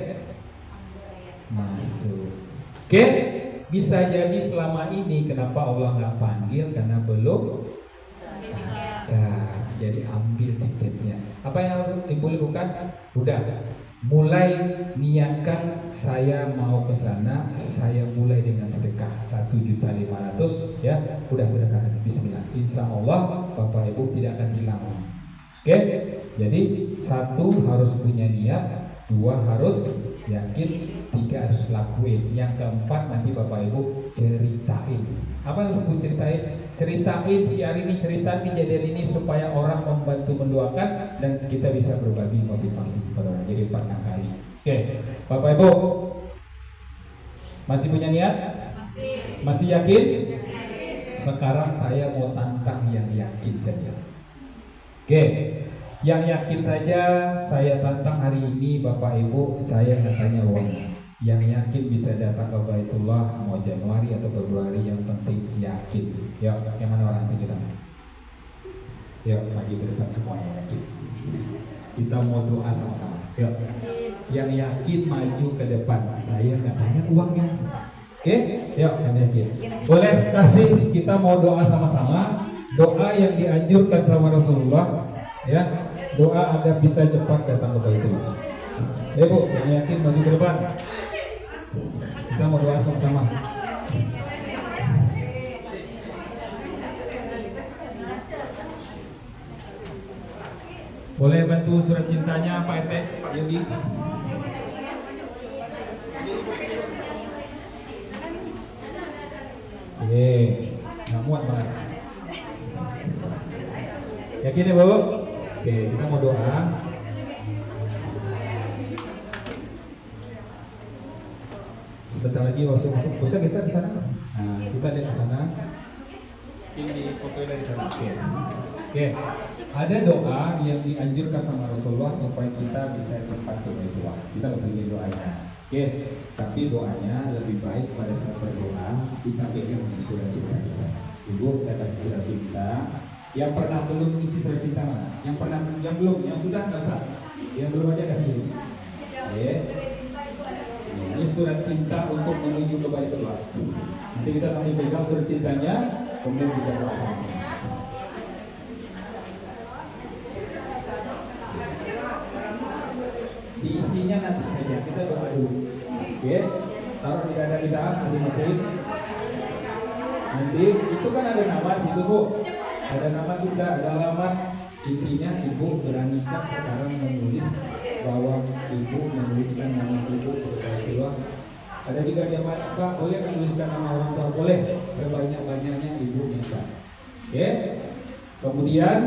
masuk. Oke, bisa jadi selama ini kenapa Allah gak panggil, karena belum daftar. Jadi ambil tiketnya. Apa yang harus ibu lakukan? Udah mulai niatkan, saya mau ke sana, saya mulai dengan sedekah 1.500.000 ya, udah sedekah, bismillah. Insya Allah Bapak Ibu tidak akan hilang. Oke, jadi 1 harus punya niat, 2 harus yakin, 3 harus lakuin, yang keempat nanti Bapak Ibu ceritain. Apa yang harus ceritain? Ceritain siar ini, ceritain kejadian ini supaya orang membantu mendoakan dan kita bisa berbagi motivasi kepada orang. Jadi 4 kali. Oke, Bapak Ibu masih punya niat? Masih yakin? Sekarang saya mau tantang yang yakin saja. Oke, yang yakin saja saya tantang hari ini Bapak Ibu, saya nggak tanya uangnya. Yang yakin bisa datang ke Baitullah mau Januari atau Februari, yang penting yakin. Ya, yang mana orang itu kita? Ya, maju ke depan semua yang yakin. Kita mau doa sama-sama. Ya. Yang yakin maju ke depan. Saya nggak tanya uangnya. Oke? Ya, yang yakin. Boleh kasih, kita mau doa sama-sama. Doa yang dianjurkan sama Rasulullah. Ya, doa agar bisa cepat datang ke Baitullah. Ya Bu, yang yakin maju ke depan. Kita mau doa sama-sama. Boleh bantu surat cintanya Pak RT, Pak Yogi? Oke, nggak muat banget. Yakin ya Bu? Oke, kita mau doa. Sebentar lagi bisa geser di sana. Nah, kita lihat ke sana. Ini foto dari sana. Oke. Ada doa yang dianjurkan sama Rasulullah supaya kita bisa cepat berdoa. Kita beri doanya. Oke. Tapi doanya lebih baik pada saat berdoa kita pegang di surat cinta kita. Ibu, saya kasih surat cinta. Yang pernah belum isi surat cinta mana? Yang belum, yang sudah nggak usah. Yang belum aja kasih dulu. Oke. Ini surat cinta untuk menuju ke Baitullah. Nanti kita sambil pegang surat cintanya, kemudian kita doa sama-sama. Diisinya nanti saja, kita doa dulu. Oke, taruh di dada kita masing-masing. Nanti itu kan ada nama di situ Bu. Ada nama kita, ada alamat. Intinya ibu beranikan sekarang menulis bahwa ibu menuliskan nama ibu Baitullah. Ada juga dia Pak, boleh menuliskan nama orang tua, boleh sebanyak-banyaknya ibu minta. Oke. Kemudian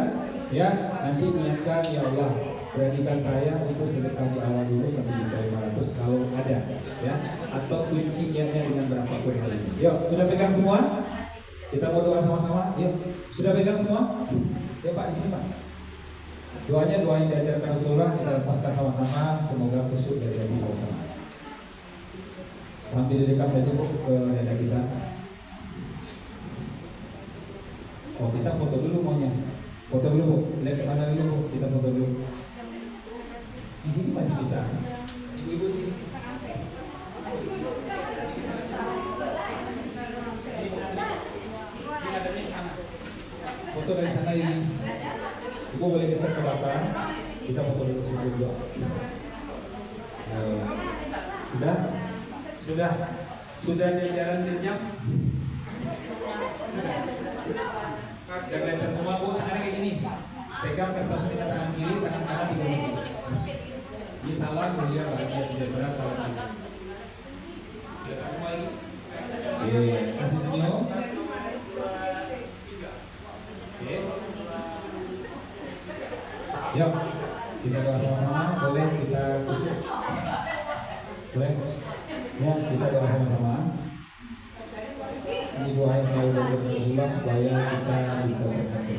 ya nanti niatkan, ya Allah beranikan saya untuk sedekah di awal dulu 1.500.000 kalau ada ya, atau kunci niatnya dengan berapa pun hal ini. Yuk, sudah pegang semua? Kita mau doa sama-sama. Yuk, sudah pegang semua? Ya Pak, di sini Pak. Doanya doa yang diajarkan Rasulullah, kita lepaskan sama-sama, semoga kusuk dari hati sama-sama. Sambil dekat saja Bu ke dada kita. Oh, kita foto dulu maunya. Foto dulu Bu, lihat ke sana dulu Bu, kita foto dulu. Di sini masih bisa. Ibu-ibu sini. Foto dari sana ini. Ibu boleh geser ke belakang. Kita foto dulu sebelum doa. Sudah jajaran jam. Dan letter semua Bu, tangannya kayak gini. Pegang kertas di tangan kiri, tangan kanan di garis. Ini salam mulia bahagia sejahtera salam. Semua ini. Oke, kasih senyum. Yuk, kita doa sama-sama. Boleh kita khusus? Boleh? Ya, kita doa sama-sama. Ini doa yang saya udah berdoa supaya kita bisa berkata.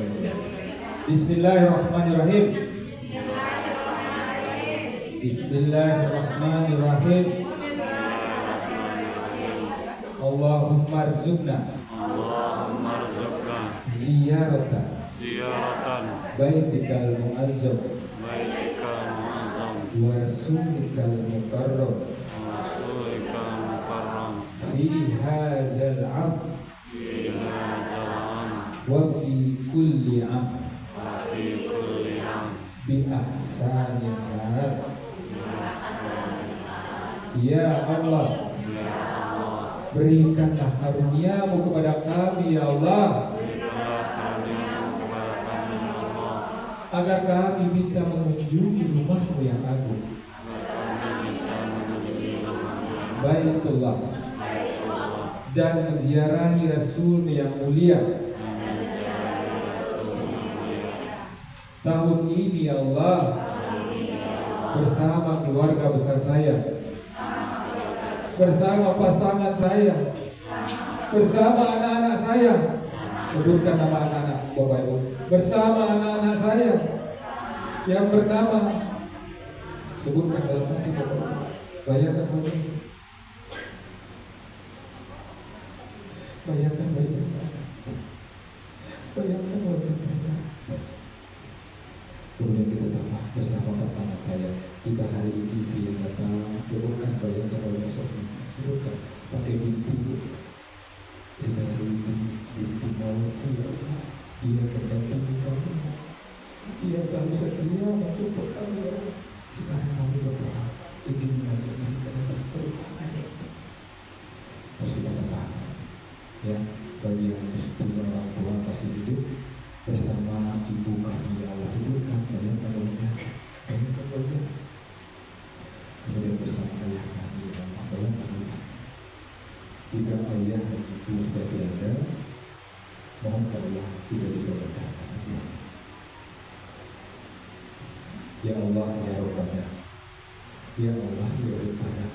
Bismillahirrahmanirrahim. Bismillahirrahmanirrahim. Allahumma rzuqna ziyaratan baitikal muazzam wa rasulikal mukarram fi hadzal 'am wa fi kulli 'am bi ahsanil hal. Ya Allah, berikanlah karunia-Mu kepada kami ya Allah, agar kami bisa mengunjungi rumah-Mu yang agung, Baitullah, dan menziarahi Rasul yang mulia. Tahun ini ya Allah, bersama keluarga besar saya, bersama pasangan saya, bersama anak-anak saya. Sebutkan nama anak-anak Bapak Ibu. Bersama anak-anak saya yang bernama, sebutkan dalam hati Bapak. Bayangkan Bapak. Bayangkan wajah. Bayangkan wajah. Kemudian kita tambah bersama pasangan saya. Jika hari ini istri yang datang, sebutkan, bayangkan oleh suami. Sebutkan pakai binti. Kita sering binti maut dia. Dia bergantung di kamu. Dia selalu setia masuk ke kamu. Sekarang kami berdoa ingin mengajarkan kepada perubahan. Terus kita tambah. Ya, bagi yang punya orang tua pasti hidup bersama ibu kami ya Allah, sebutkan bayangkan wajah, bayangkan wajah. Kemudian bersama ayah kami ya Allah, bayangkan wajah. Jika ayah dan ibu sudah tiada, mohon Allah tidak bisa berkata. Ya Allah ya Rabbana, ya Allah ya Rabbana,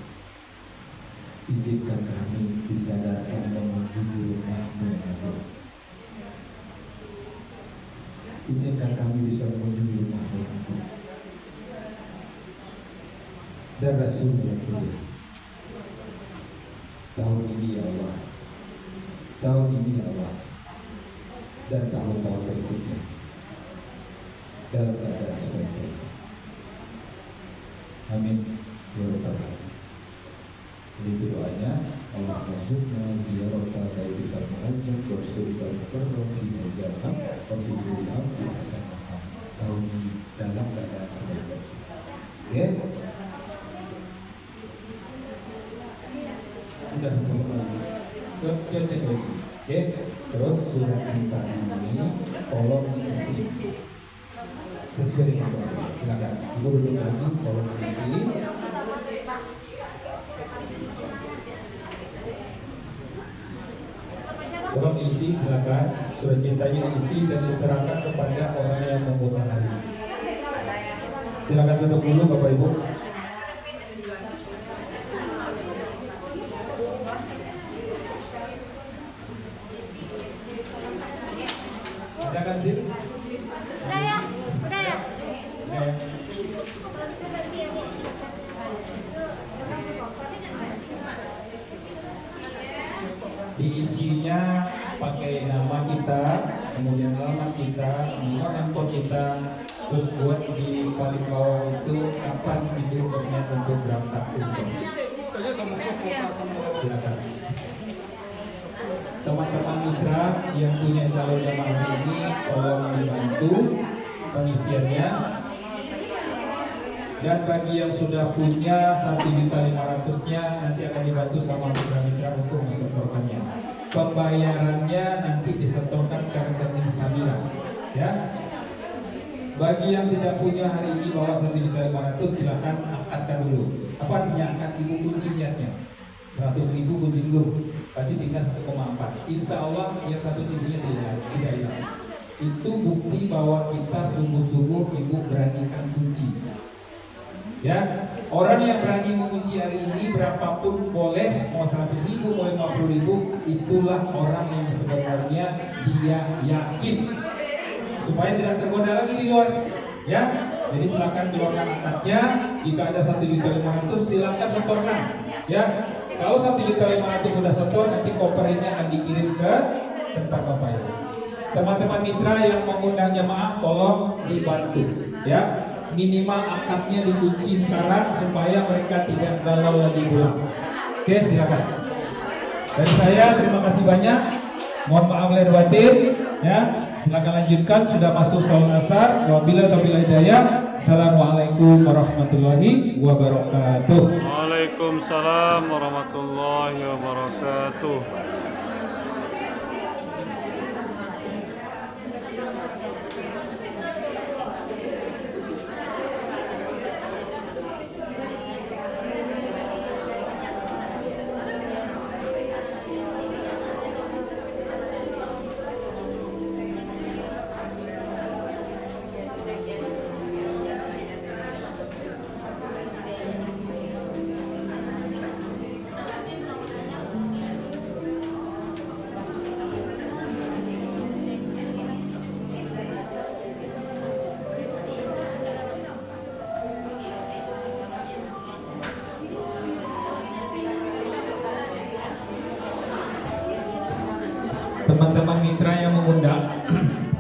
izinkan kami bisa datang mengunjungi rumah-Mu yang agung. Izinkan kami bisa mengunjungi rumah-Mu yang agung dan Rasul yang mulia. Tahun ini ya Allah, tahun ini ya Allah, dan tahun-tahun berikutnya dalam keadaan seperti ini. Amin ya Rabbal alamin. Itu doanya. Allah maksudnya ziyarata baitikal muazzam wa rasulikal mukarram fi hadzal 'am wa fi kulli 'am bi ahsanil hal. Tahun ini dalam keadaan sebaik-baiknya. Ya. Sudah cocok lagi. Oke. Terus surat cinta ini tolong diisi sesuai dengan doa. Silakan. Ibu duduk lagi, tolong diisi. Tolong isi, silakan. Surat cintanya diisi dan diserahkan kepada orang yang membutuhkan hari ini. Silakan duduk dulu Bapak Ibu. Silakan sih. Udah ya. Diisinya pakai nama kita, kemudian alamat kita, nomor handphone kita, terus buat di paling bawah itu kapan ibu berniat untuk berangkat umroh. Silakan. Teman-teman mitra yang punya calon jamaah ini tolong dibantu pengisiannya. Dan bagi yang sudah punya 1.500.000-nya nanti akan dibantu sama mitra-mitra untuk mensetorkannya. Pembayarannya nanti disetorkan ke rekening Samira, ya. Bagi yang tidak punya hari ini bawah 1.500.000 silakan angkatkan dulu. Apa artinya angkat? Ibu kunci niatnya 100.000 kunci dulu. Tadi tinggal 1,4. Insya Allah yang 100.000-nya tidak hilang. itu bukti bahwa kita sungguh-sungguh ibu beranikan kunci. Ya, orang yang berani mengunci hari ini berapapun boleh, mau 100.000, mau 50.000, itulah orang yang sebenarnya dia yakin supaya tidak tergoda lagi di luar. Ya, jadi silakan keluarkan akadnya. Jika ada 1.500.000 silakan setorkan. Ya, kalau 1.500.000 sudah setor, nanti koper ini akan dikirim ke tempat Bapak Ibu. Teman-teman mitra yang mengundang jamaah, tolong dibantu. Ya, minimal akadnya dikunci sekarang supaya mereka tidak galau lagi pulang. Oke, silakan. Dari saya terima kasih banyak. Mohon maaf lahir batin. Ya, silakan lanjutkan. Sudah masuk sholat asar. Wabillahi taufiq wal hidayah. Assalamualaikum warahmatullahi wabarakatuh. Waalaikumsalam warahmatullahi wabarakatuh. Teman-teman mitra yang mengundang,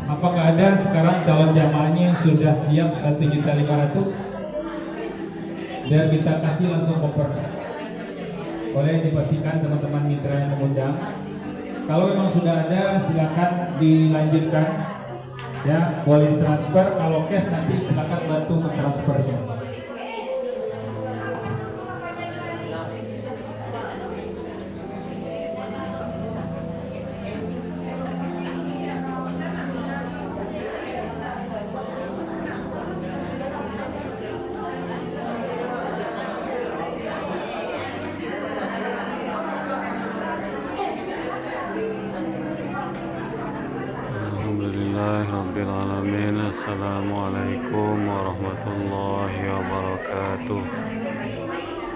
apakah ada sekarang calon jamaahnya yang sudah siap 1.500.000? Biar kita kasih langsung koper. Boleh dipastikan teman-teman mitra yang mengundang. Kalau memang sudah ada, silakan dilanjutkan. Ya, boleh ditransfer. Kalau cash nanti silakan bantu mentransfernya. Alhamdulillahirrabbilalamin. Assalamualaikum warahmatullahi wabarakatuh.